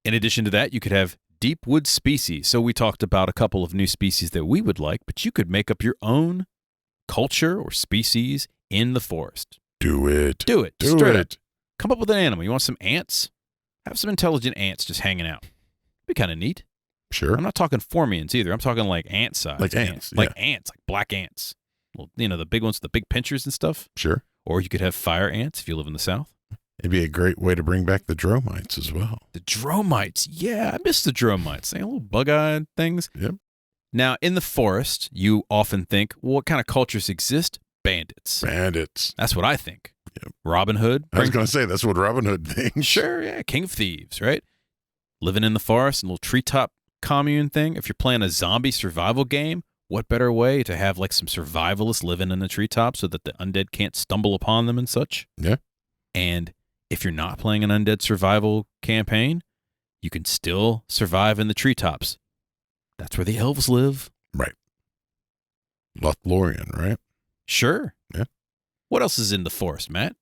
In addition to that, you could have deep wood species. So we talked about a couple of new species that we would like, but you could make up your own culture or species in the forest. Do it. Do it. Do Straight up. it. Come up with an animal. You want some ants? Have some intelligent ants just hanging out. Be kind of neat. Sure. I'm not talking formians either. I'm talking like ant size. Like ants, Like ants, like black ants. Well, the big ones, the big pinchers and stuff. Sure. Or you could have fire ants if you live in the south. It'd be a great way to bring back the dromites as well. The dromites. Yeah, I miss the dromites. They little bug-eyed things. Yep. Now, in the forest, you often think, well, what kind of cultures exist? Bandits. Bandits. That's what I think. Yep. Robin Hood. I was going to say, that's what Robin Hood thinks. Sure, yeah. King of Thieves, right? Living in the forest, a little treetop commune thing. If you're playing a zombie survival game, what better way to have like some survivalists living in the treetops so that the undead can't stumble upon them and such? Yeah. And if you're not playing an undead survival campaign, you can still survive in the treetops. That's where the elves live. Right. Lothlorien, right? Sure. Yeah. What else is in the forest, Matt?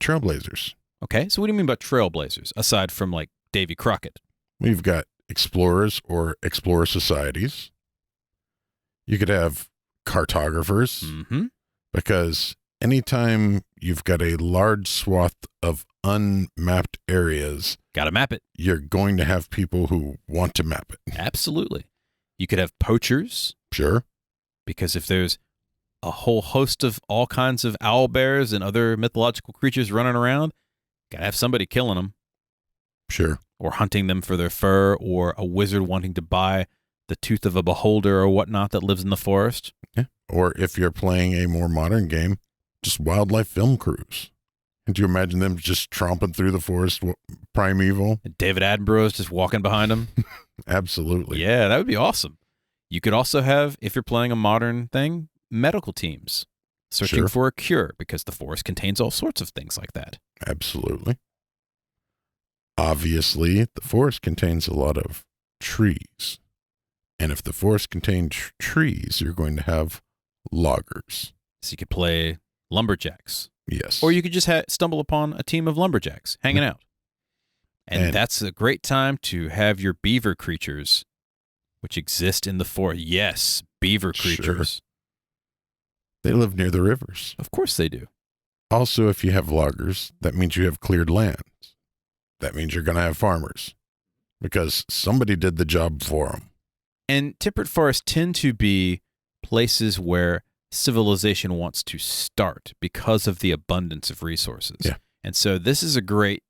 Trailblazers. Okay, so what do you mean by trailblazers, aside from like Davy Crockett? We've got explorers or explorer societies. You could have cartographers, Mm-hmm. because anytime you've got a large swath of unmapped areas, Got to map it. you're going to have people who want to map it. Absolutely. You could have poachers, Sure. because if there's a whole host of all kinds of owl bears and other mythological creatures running around, got to have somebody killing them Sure. or hunting them for their fur, or a wizard wanting to buy the tooth of a beholder or whatnot that lives in the forest. Yeah. Or if you're playing a more modern game, just wildlife film crews. Can you imagine them just tromping through the forest primeval? And David Attenborough's just walking behind them. Absolutely. Yeah, that would be awesome. You could also have, if you're playing a modern thing, medical teams searching Sure. for a cure, because the forest contains all sorts of things like that. Absolutely. Obviously, the forest contains a lot of trees. And if the forest contains trees, you're going to have loggers. So you could play lumberjacks, Yes. or you could just stumble upon a team of lumberjacks hanging out. And that's a great time to have your beaver creatures, which exist in the forest. Yes, beaver Sure. creatures. They live near the rivers. Of course they do. Also, if you have loggers, that means you have cleared lands. That means you're going to have farmers, because somebody did the job for them. And temperate forests tend to be places where civilization wants to start because of the abundance of resources. Yeah. And so this is a great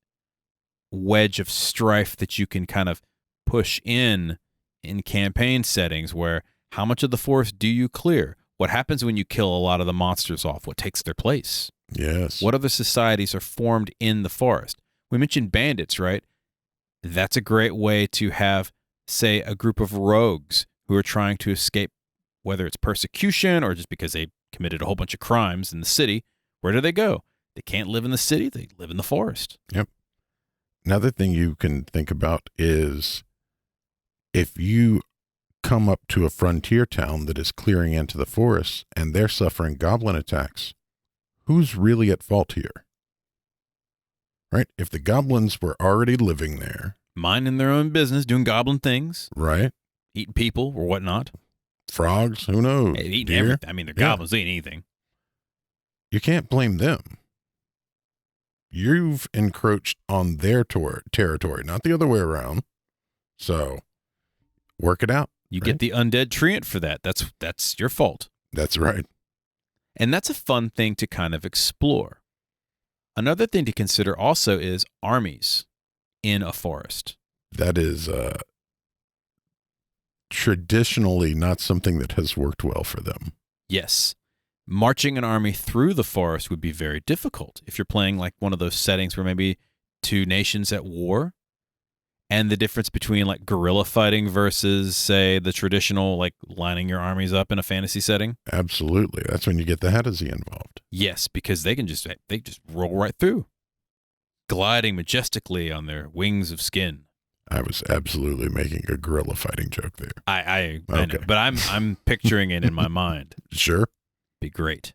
wedge of strife that you can kind of push in campaign settings, where how much of the forest do you clear? What happens when you kill a lot of the monsters off? What takes their place? Yes. What other societies are formed in the forest? We mentioned bandits, right? That's a great way to have, say, a group of rogues who are trying to escape, whether it's persecution or just because they committed a whole bunch of crimes in the city. Where do they go? They can't live in the city. They live in the forest. Yep. Another thing you can think about is if you come up to a frontier town that is clearing into the forest and they're suffering goblin attacks, who's really at fault here? Right? If the goblins were already living there, Minding their own business, doing goblin things, right? eating people or whatnot. Frogs, who knows? Eating Deer? everything. I mean, they're Yeah. goblins. They eat anything. You can't blame them. You've encroached on their territory, not the other way around. So work it out. You Right. get the undead treant for that. That's your fault. That's right. And that's a fun thing to kind of explore. Another thing to consider also is armies in a forest. That is traditionally not something that has worked well for them. Yes. Marching an army through the forest would be very difficult if you're playing like one of those settings where maybe two nations at war, and the difference between like guerrilla fighting versus, say, the traditional like lining your armies up in a fantasy setting. Absolutely. That's when you get the Hedesy involved. Yes, because they just roll right through, gliding majestically on their wings of skin. I was absolutely making a guerrilla fighting joke there. I know, Okay. but I'm picturing it in my mind. Sure. Be great.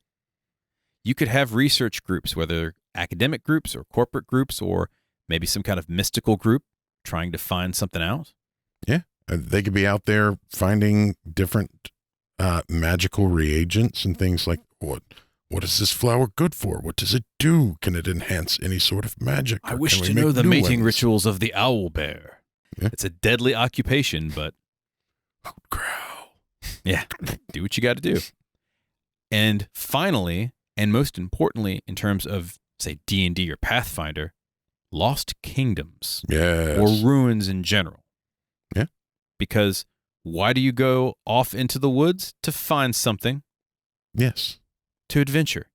You could have research groups, whether academic groups or corporate groups or maybe some kind of mystical group trying to find something out. They could be out there finding different magical reagents and things like, what is this flower good for? What does it do? Can it enhance any sort of magic? I Or wish can we to make know the new mating ones? rituals of the owl bear. Yeah. It's a deadly occupation, but Growl. yeah, do what you got to do. And finally, and most importantly, in terms of, say, D&D or Pathfinder, Lost Kingdoms Yes. or ruins in general. Yeah. Because why do you go off into the woods? To find something, Yes. to adventure.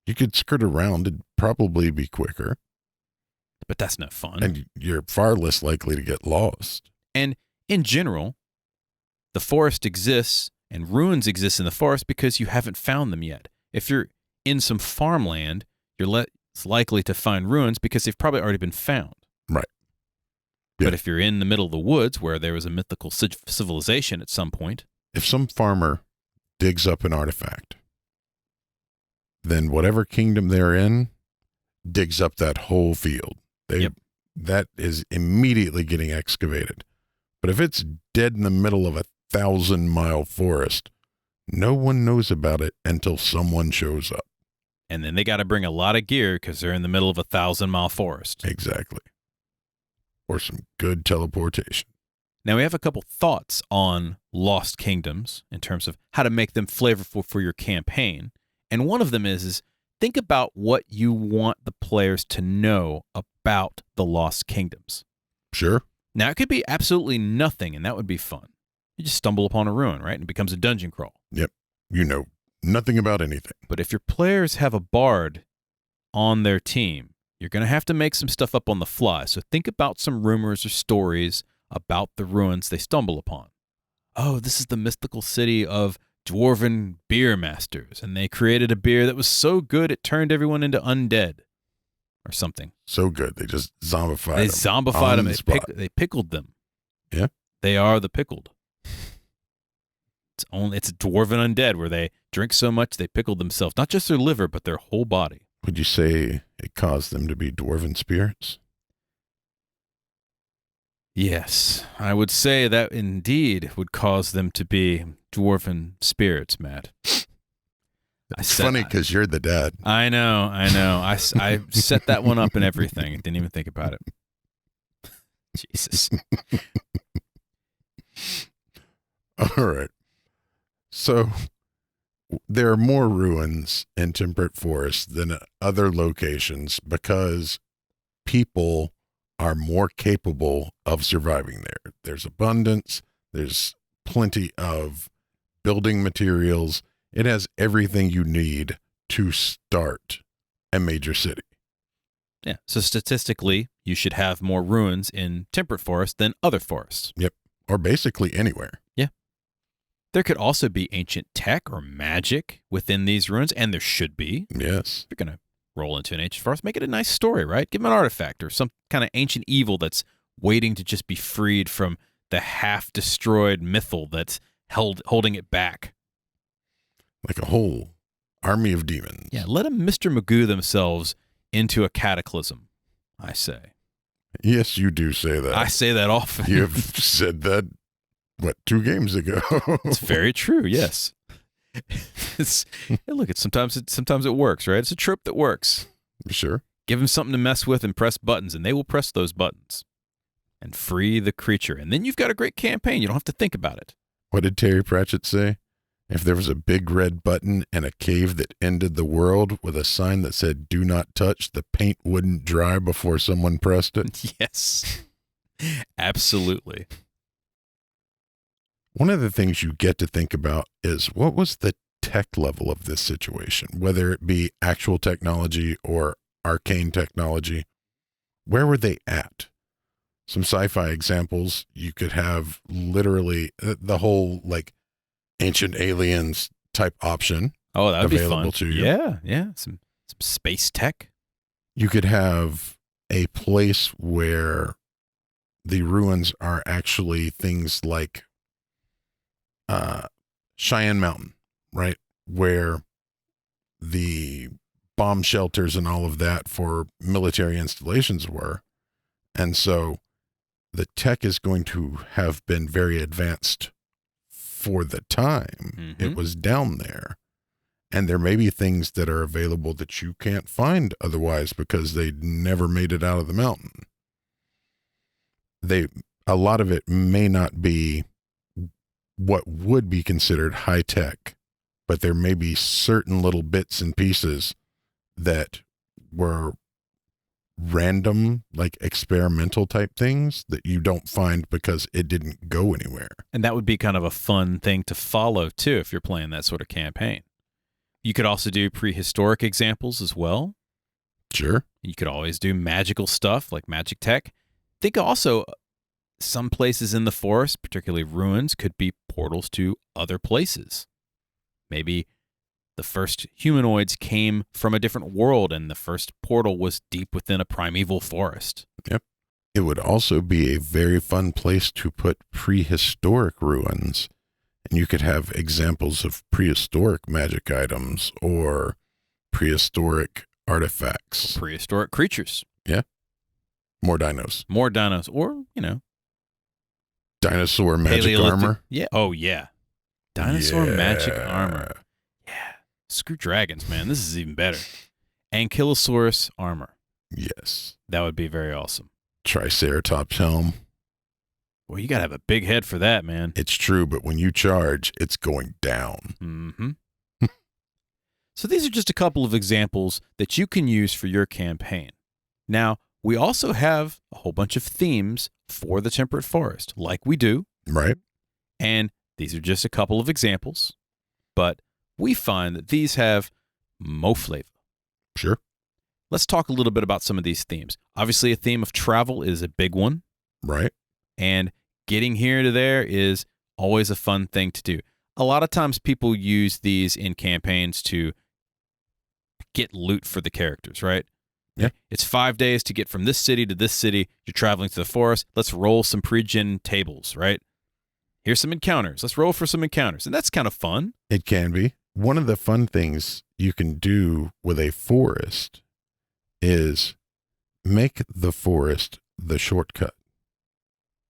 You could skirt around. It'd probably be quicker. But that's not fun. And you're far less likely to get lost. And in general, the forest exists and ruins exist in the forest because you haven't found them yet. If you're in some farmland, it's likely to find ruins because they've probably already been found. Right. Yeah. But if you're in the middle of the woods where there was a mythical civilization at some point. If some farmer digs up an artifact, then whatever kingdom they're in digs up that whole field. That is immediately getting excavated. But if it's dead in the middle of a 1,000-mile forest, no one knows about it until someone shows up. And then they got to bring a lot of gear because they're in the middle of a 1,000-mile forest. Exactly. Or some good teleportation. Now, we have a couple thoughts on Lost Kingdoms in terms of how to make them flavorful for your campaign. And one of them is think about what you want the players to know about the Lost Kingdoms. Sure. Now, it could be absolutely nothing, and that would be fun. You just stumble upon a ruin, right? And it becomes a dungeon crawl. Yep. You know nothing about anything. But if your players have a bard on their team, you're going to have to make some stuff up on the fly. So think about some rumors or stories about the ruins they stumble upon. Oh, this is the mystical city of dwarven beer masters, and they created a beer that was so good it turned everyone into undead or something. So good. They just zombified them. They zombified them. The spot. They pickled them. Yeah. They are the pickled. It's dwarven undead where they drink so much they pickled themselves, not just their liver, but their whole body. Would you say it caused them to be dwarven spirits? Yes, I would say that indeed would cause them to be dwarven spirits, Matt. It's funny because you're the dad. I know. I set that one up and everything. Didn't even think about it. Jesus. All right. So there are more ruins in Temperate Forests than other locations because people are more capable of surviving there. There's abundance. There's plenty of building materials. It has everything you need to start a major city. Yeah. So statistically, you should have more ruins in Temperate Forest than other forests. Yep. Or basically anywhere. Yeah. There could also be ancient tech or magic within these ruins, and there should be. Yes. If you're going to roll into an ancient forest, make it a nice story, right? Give them an artifact or some kind of ancient evil that's waiting to just be freed from the half-destroyed mythal that's holding it back. Like a whole army of demons. Yeah, let them Mr. Magoo themselves into a cataclysm, I say. Yes, you do say that. I say that often. You have said that, 2 games ago? It's very true, yes. Look, sometimes it works, right? It's a trope that works. Sure. Give them something to mess with and press buttons, and they will press those buttons and free the creature. And then you've got a great campaign. You don't have to think about it. What did Terry Pratchett say? If there was a big red button and a cave that ended the world with a sign that said, "Do not touch," the paint wouldn't dry before someone pressed it. Yes, absolutely. One of the things you get to think about is what was the tech level of this situation, whether it be actual technology or arcane technology. Where were they at? Some sci-fi examples, you could have literally the whole ancient aliens type option. Oh, that would be available fun. to you. Yeah. Some space tech. You could have a place where the ruins are actually things like Cheyenne Mountain, right? Where the bomb shelters and all of that for military installations were. And so the tech is going to have been very advanced for the time it was down there. And there may be things that are available that you can't find otherwise because they never made it out of the mountain. A lot of it may not be what would be considered high tech, but there may be certain little bits and pieces that were random, experimental type things that you don't find because it didn't go anywhere. And that would be kind of a fun thing to follow, too, if you're playing that sort of campaign. You could also do prehistoric examples as well. Sure. You could always do magical stuff like magic tech. Think also some places in the forest, particularly ruins, could be portals to other places. Maybe the first humanoids came from a different world, and the first portal was deep within a primeval forest. Yep. It would also be a very fun place to put prehistoric ruins. And you could have examples of prehistoric magic items or prehistoric artifacts. Prehistoric creatures. More dinos. More dinos. Or, Dinosaur magic Paleolithic- armor. Yeah. Oh, yeah. Dinosaur magic Yeah. armor. Yeah. Screw dragons, man. This is even better. Ankylosaurus armor. Yes. That would be very awesome. Triceratops helm. Well, you got to have a big head for that, man. It's true, but when you charge, it's going down. Mm-hmm. So these are just a couple of examples that you can use for your campaign. Now, we also have a whole bunch of themes for the Temperate Forest, like we do. Right? And these are just a couple of examples. But we find that these have mo flavor. Sure. Let's talk a little bit about some of these themes. Obviously, a theme of travel is a big one. Right? And getting here to there is always a fun thing to do. A lot of times people use these in campaigns to get loot for the characters, right? Yeah. It's 5 days to get from this city to this city. You're traveling to the forest. Let's roll some pre-gen tables, right? Here's some encounters. Let's roll for some encounters. And that's kind of fun. It can be. One of the fun things you can do with a forest is make the forest the shortcut,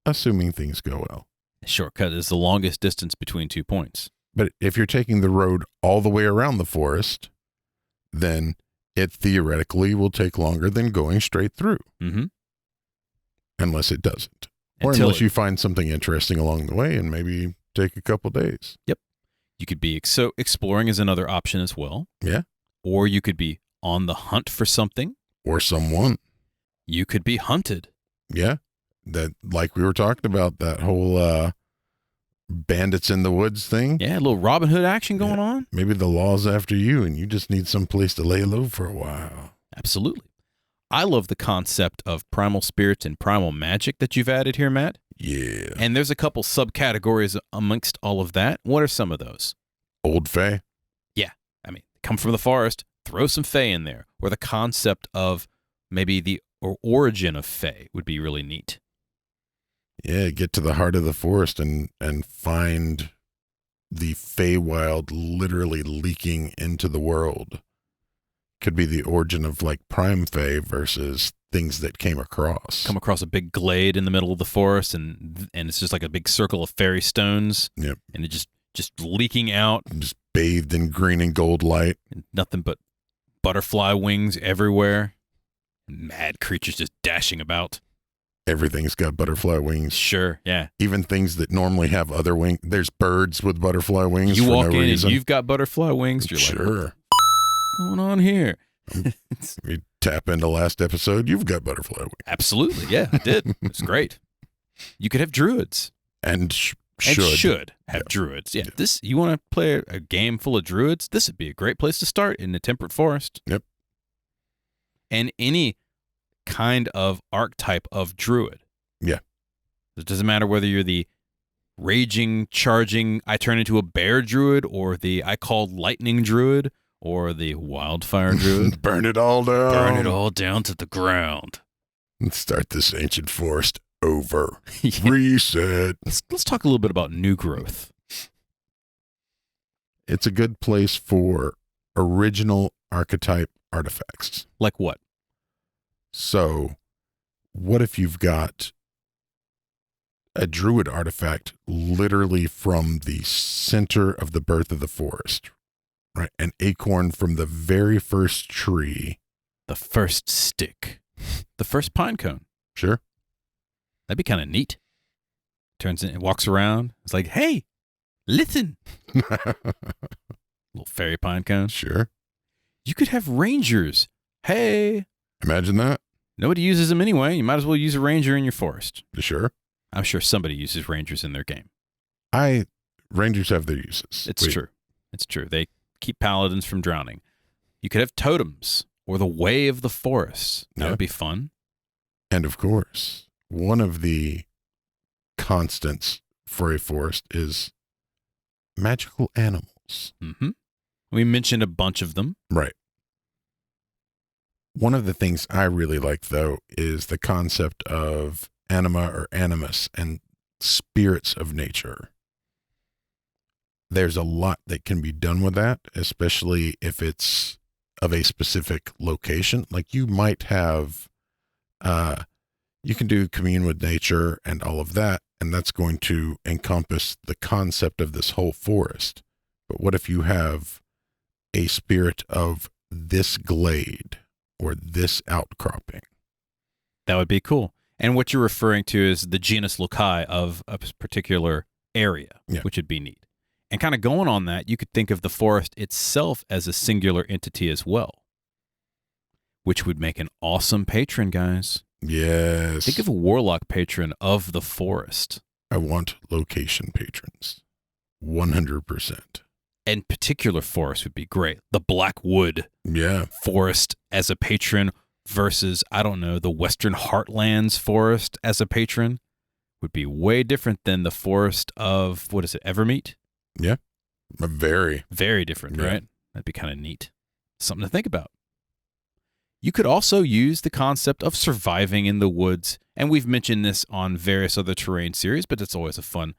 assuming things go well. The shortcut is the longest distance between 2 points. But if you're taking the road all the way around the forest, then it theoretically will take longer than going straight through, Mm-hmm. unless it doesn't. Or Until unless you find something interesting along the way and maybe take a couple days. You could be exploring is another option as well. Yeah. Or you could be on the hunt for something. Or someone. You could be hunted. Yeah. That, like we were talking about, that whole bandits in the woods thing. Yeah, a little Robin Hood action going Yeah. on. Maybe the law's after you and you just need some place to lay low for a while. Absolutely. I love the concept of primal spirits and primal magic that you've added here, Matt. Yeah. And there's a couple subcategories amongst all of that. What are some of those? Old Fae. I mean, come from the forest, throw some Fae in there. Or the concept of maybe the origin of Fae would be really neat. Yeah, get to the heart of the forest and find the Feywild literally leaking into the world. Could be the origin of like Prime Fae versus things that came across. Come across a big glade in the middle of the forest, and it's just like a big circle of fairy stones. Yep. And it just leaking out, Just bathed in green and gold light. and nothing but butterfly wings everywhere. Mad creatures just dashing about. Everything's got butterfly wings. Sure, yeah. Even things that normally have other wings. There's birds with butterfly wings You for walk no in reason. and you've got butterfly wings. You're like, Sure. what's going on here? We tap into last episode. You've got butterfly wings. Absolutely, yeah, I did. It's great. You could have druids. And And should have druids. Yeah, this you want to play a game full of druids? This would be a great place to start in the Temperate Forest. Yep. And any kind of archetype of druid. Yeah. It doesn't matter whether you're the raging, charging, I turn into a bear druid, or the I called lightning druid, or the wildfire druid. Burn it all down. Burn it all down to the ground. And start this ancient forest over. Yeah. Reset. Let's talk a little bit about new growth. It's a good place for original archetype artifacts. Like what? So, what if you've got a druid artifact literally from the center of the birth of the forest, right? An acorn from the very first tree. The first stick. The first pine cone. Sure. That'd be kind of neat. Turns in and walks around. It's like, hey, listen. Little fairy pine cone. Sure. You could have rangers. Hey. Imagine that. Nobody uses them anyway. You might as well use a ranger in your forest. Sure. I'm sure somebody uses rangers in their game. Rangers have their uses. It's true. It's true. They keep paladins from drowning. You could have totems or the way of the forest. That Yeah. would be fun. And of course, one of the constants for a forest is magical animals. Mm-hmm. We mentioned a bunch of them. Right. One of the things I really like, though, is the concept of anima or animus and spirits of nature. There's a lot that can be done with that, especially if it's of a specific location. Like you might have, you can do commune with nature and all of that, and that's going to encompass the concept of this whole forest. But what if you have a spirit of this glade or this outcropping? That would be cool. And what you're referring to is the genus loci of a particular area, which would be neat. And kind of going on that, you could think of the forest itself as a singular entity as well, which would make an awesome patron, guys. Yes. Think of a warlock patron of the forest. I want location patrons. 100%. And particular forest would be great. The Blackwood forest as a patron versus, I don't know, the Western Heartlands forest as a patron would be way different than the forest of, what is it, Evermeet? Yeah. Very different, right? That'd be kind of neat. Something to think about. You could also use the concept of surviving in the woods. And we've mentioned this on various other terrain series, but it's always a fun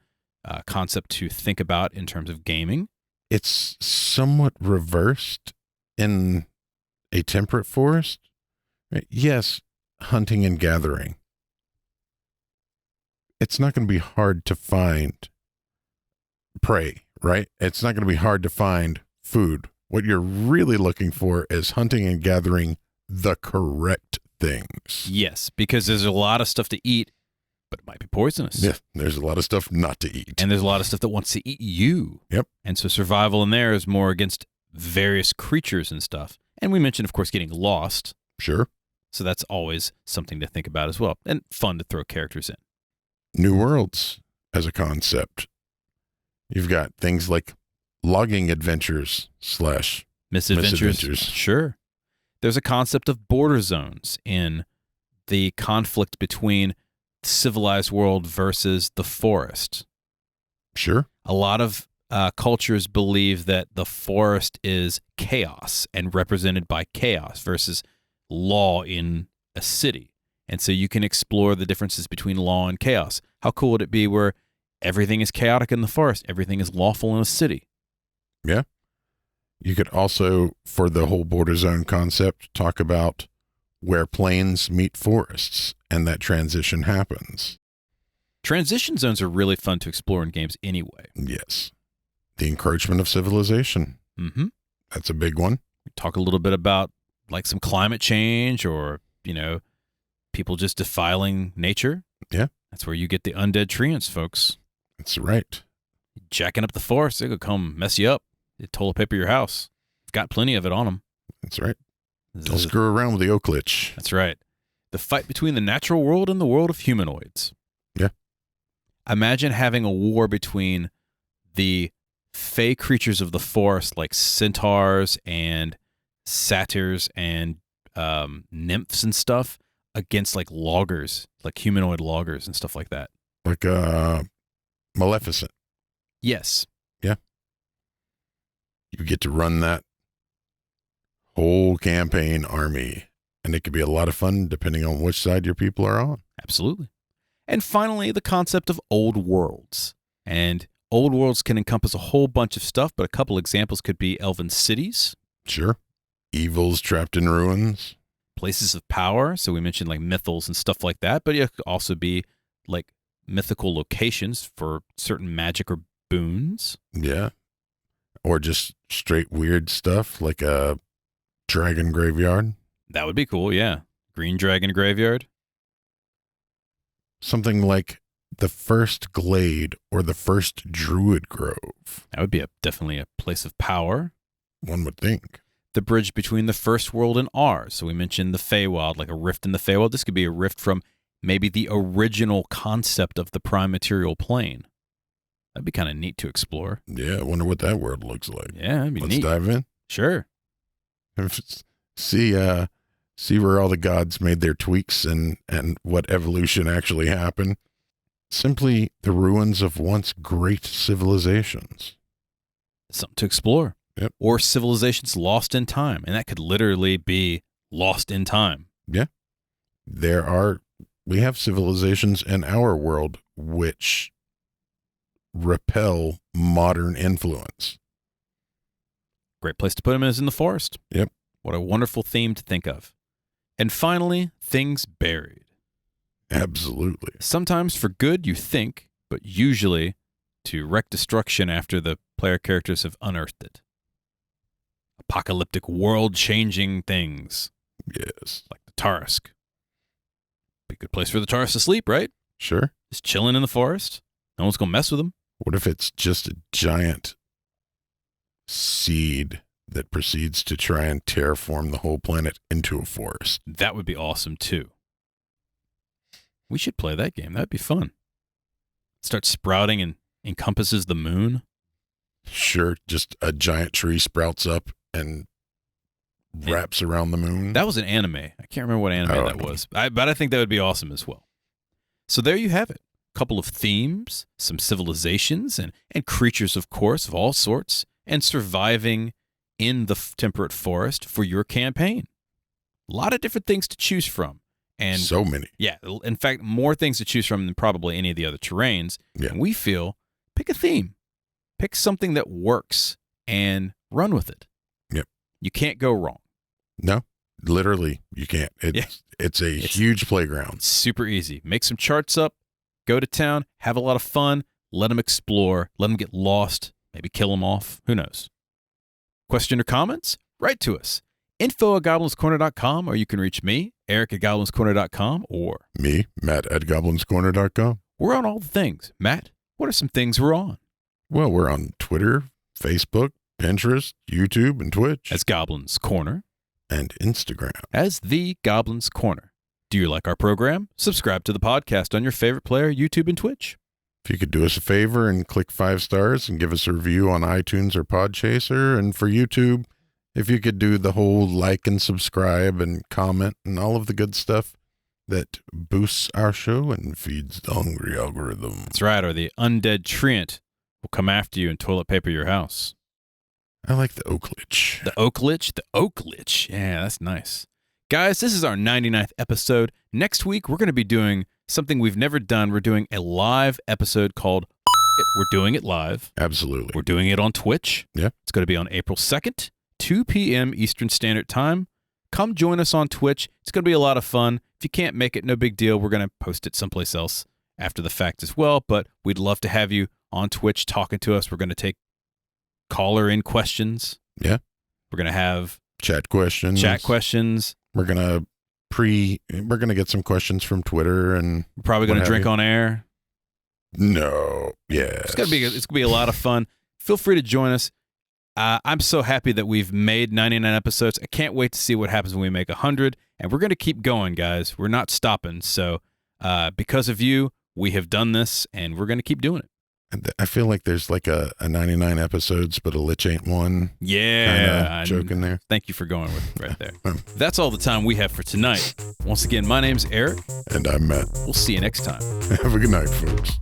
concept to think about in terms of gaming. It's somewhat reversed in a temperate forest. Right? Yes, hunting and gathering. It's not going to be hard to find prey, right? It's not going to be hard to find food. What you're really looking for is hunting and gathering the correct things. Yes, because there's a lot of stuff to eat, but it might be poisonous. Yeah, there's a lot of stuff not to eat. And there's a lot of stuff that wants to eat you. Yep. And so survival in there is more against various creatures and stuff. And we mentioned, of course, getting lost. Sure. So that's always something to think about as well. And fun to throw characters in. New worlds as a concept. You've got things like logging adventures / misadventures. Sure. There's a concept of border zones in the conflict between civilized world versus the forest. Sure. A lot of cultures believe that the forest is chaos and represented by chaos versus law in a city. And so you can explore the differences between law and chaos. How cool would it be where everything is chaotic in the forest, everything is lawful in a city? Yeah. You could also, for the whole border zone concept, talk about where plains meet forests and that transition happens. Transition zones are really fun to explore in games anyway. Yes. The encroachment of civilization. Mm-hmm. That's a big one. We talk a little bit about like some climate change or, people just defiling nature. Yeah. That's where you get the undead treants, folks. That's right. Jacking up the forest, they could come mess you up. They toilet paper your house. Got plenty of it on them. That's right. Don't screw around with the oak lich. That's right. The fight between the natural world and the world of humanoids. Yeah. Imagine having a war between the fey creatures of the forest like centaurs and satyrs and nymphs and stuff against like loggers, like humanoid loggers and stuff like that. Like Maleficent. Yes. Yeah. You get to run that whole campaign army, and it could be a lot of fun depending on which side your people are on. Absolutely. And finally, the concept of old worlds. And old worlds can encompass a whole bunch of stuff, but a couple examples could be elven cities. Sure. Evils trapped in ruins. Places of power. So we mentioned like mythals and stuff like that, but it could also be like mythical locations for certain magic or boons. Yeah. Or just straight weird stuff like a dragon graveyard. That would be cool, yeah. Green Dragon Graveyard. Something like the first glade or the first druid grove. That would be definitely a place of power. One would think. The bridge between the first world and ours. So we mentioned the Feywild, like a rift in the Feywild. This could be a rift from maybe the original concept of the prime material plane. That'd be kind of neat to explore. Yeah, I wonder what that world looks like. Yeah, that'd be Let's neat. dive in. Sure. See where all the gods made their tweaks and what evolution actually happened. Simply the ruins of once great civilizations. Something to explore. Yep. Or civilizations lost in time. And that could literally be lost in time. We have civilizations in our world which repel modern influence. Great place to put them is in the forest. Yep. What a wonderful theme to think of. And finally, things buried. Absolutely. Sometimes for good, you think, but usually to wreak destruction after the player characters have unearthed it. Apocalyptic, world-changing things. Yes. Like the Tarisk. Be a good place for the Tarisk to sleep, right? Sure. Just chilling in the forest. No one's going to mess with them. What if it's just a giant seed that proceeds to try and terraform the whole planet into a forest? That would be awesome, too. We should play that game. That'd be fun. Start sprouting and encompasses the moon. Sure. Just a giant tree sprouts up and wraps around the moon. That was an anime. I can't remember what anime that was. But I think that would be awesome as well. So there you have it. A couple of themes, some civilizations, and creatures, of course, of all sorts, and surviving in the temperate forest for your campaign. A lot of different things to choose from. And so many. Yeah. In fact, more things to choose from than probably any of the other terrains. Yeah. And we feel, pick a theme. Pick something that works and run with it. Yep. You can't go wrong. No, literally, you can't. It's a huge playground. It's super easy. Make some charts up, go to town, have a lot of fun, let them explore, let them get lost, maybe kill them off. Who knows? Question or comments? Write to us. info@goblinscorner.com, or you can reach me, Eric@goblinscorner.com, or me, Matt at goblinscorner.com. We're on all the things. Matt, what are some things we're on? Well, we're on Twitter, Facebook, Pinterest, YouTube, and Twitch. As Goblins Corner. And Instagram. As The Goblins Corner. Do you like our program? Subscribe to the podcast on your favorite player, YouTube and Twitch. If you could do us a favor and click 5 stars and give us a review on iTunes or Podchaser. And for YouTube, if you could do the whole like and subscribe and comment and all of the good stuff that boosts our show and feeds the hungry algorithm. That's right, or the undead treant will come after you and toilet paper your house. I like the Oak Lich. The Oak Lich? The Oak Lich. Yeah, that's nice. Guys, this is our 99th episode. Next week, we're going to be doing something we've never done. We're doing a live episode called We're Doing It Live. Absolutely. We're doing it on Twitch. Yeah. It's going to be on April 2nd, 2 p.m. Eastern Standard Time. Come join us on Twitch. It's going to be a lot of fun. If you can't make it, no big deal. We're going to post it someplace else after the fact as well, but we'd love to have you on Twitch talking to us. We're going to take caller-in questions. Yeah. We're going to have chat questions. We're going to get some questions from Twitter, and we're probably going to drink on air. No. Yeah. It's going to be a lot of fun. Feel free to join us. I'm so happy that we've made 99 episodes. I can't wait to see what happens when we make 100, and we're going to keep going, guys. We're not stopping. So because of you, we have done this, and we're going to keep doing it. I feel like there's like a 99 episodes, but a Lich ain't one. Yeah. Joke in there. Thank you for going with it right there. That's all the time we have for tonight. Once again, my name's Eric. And I'm Matt. We'll see you next time. Have a good night, folks.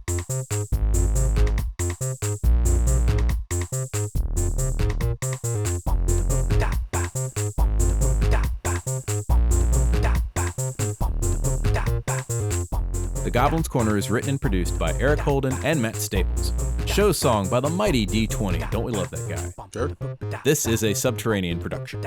The Goblins Corner is written and produced by Eric Holden and Matt Staples. Show song by the mighty D20. Don't we love that guy? Sure. This is a Subterranean production.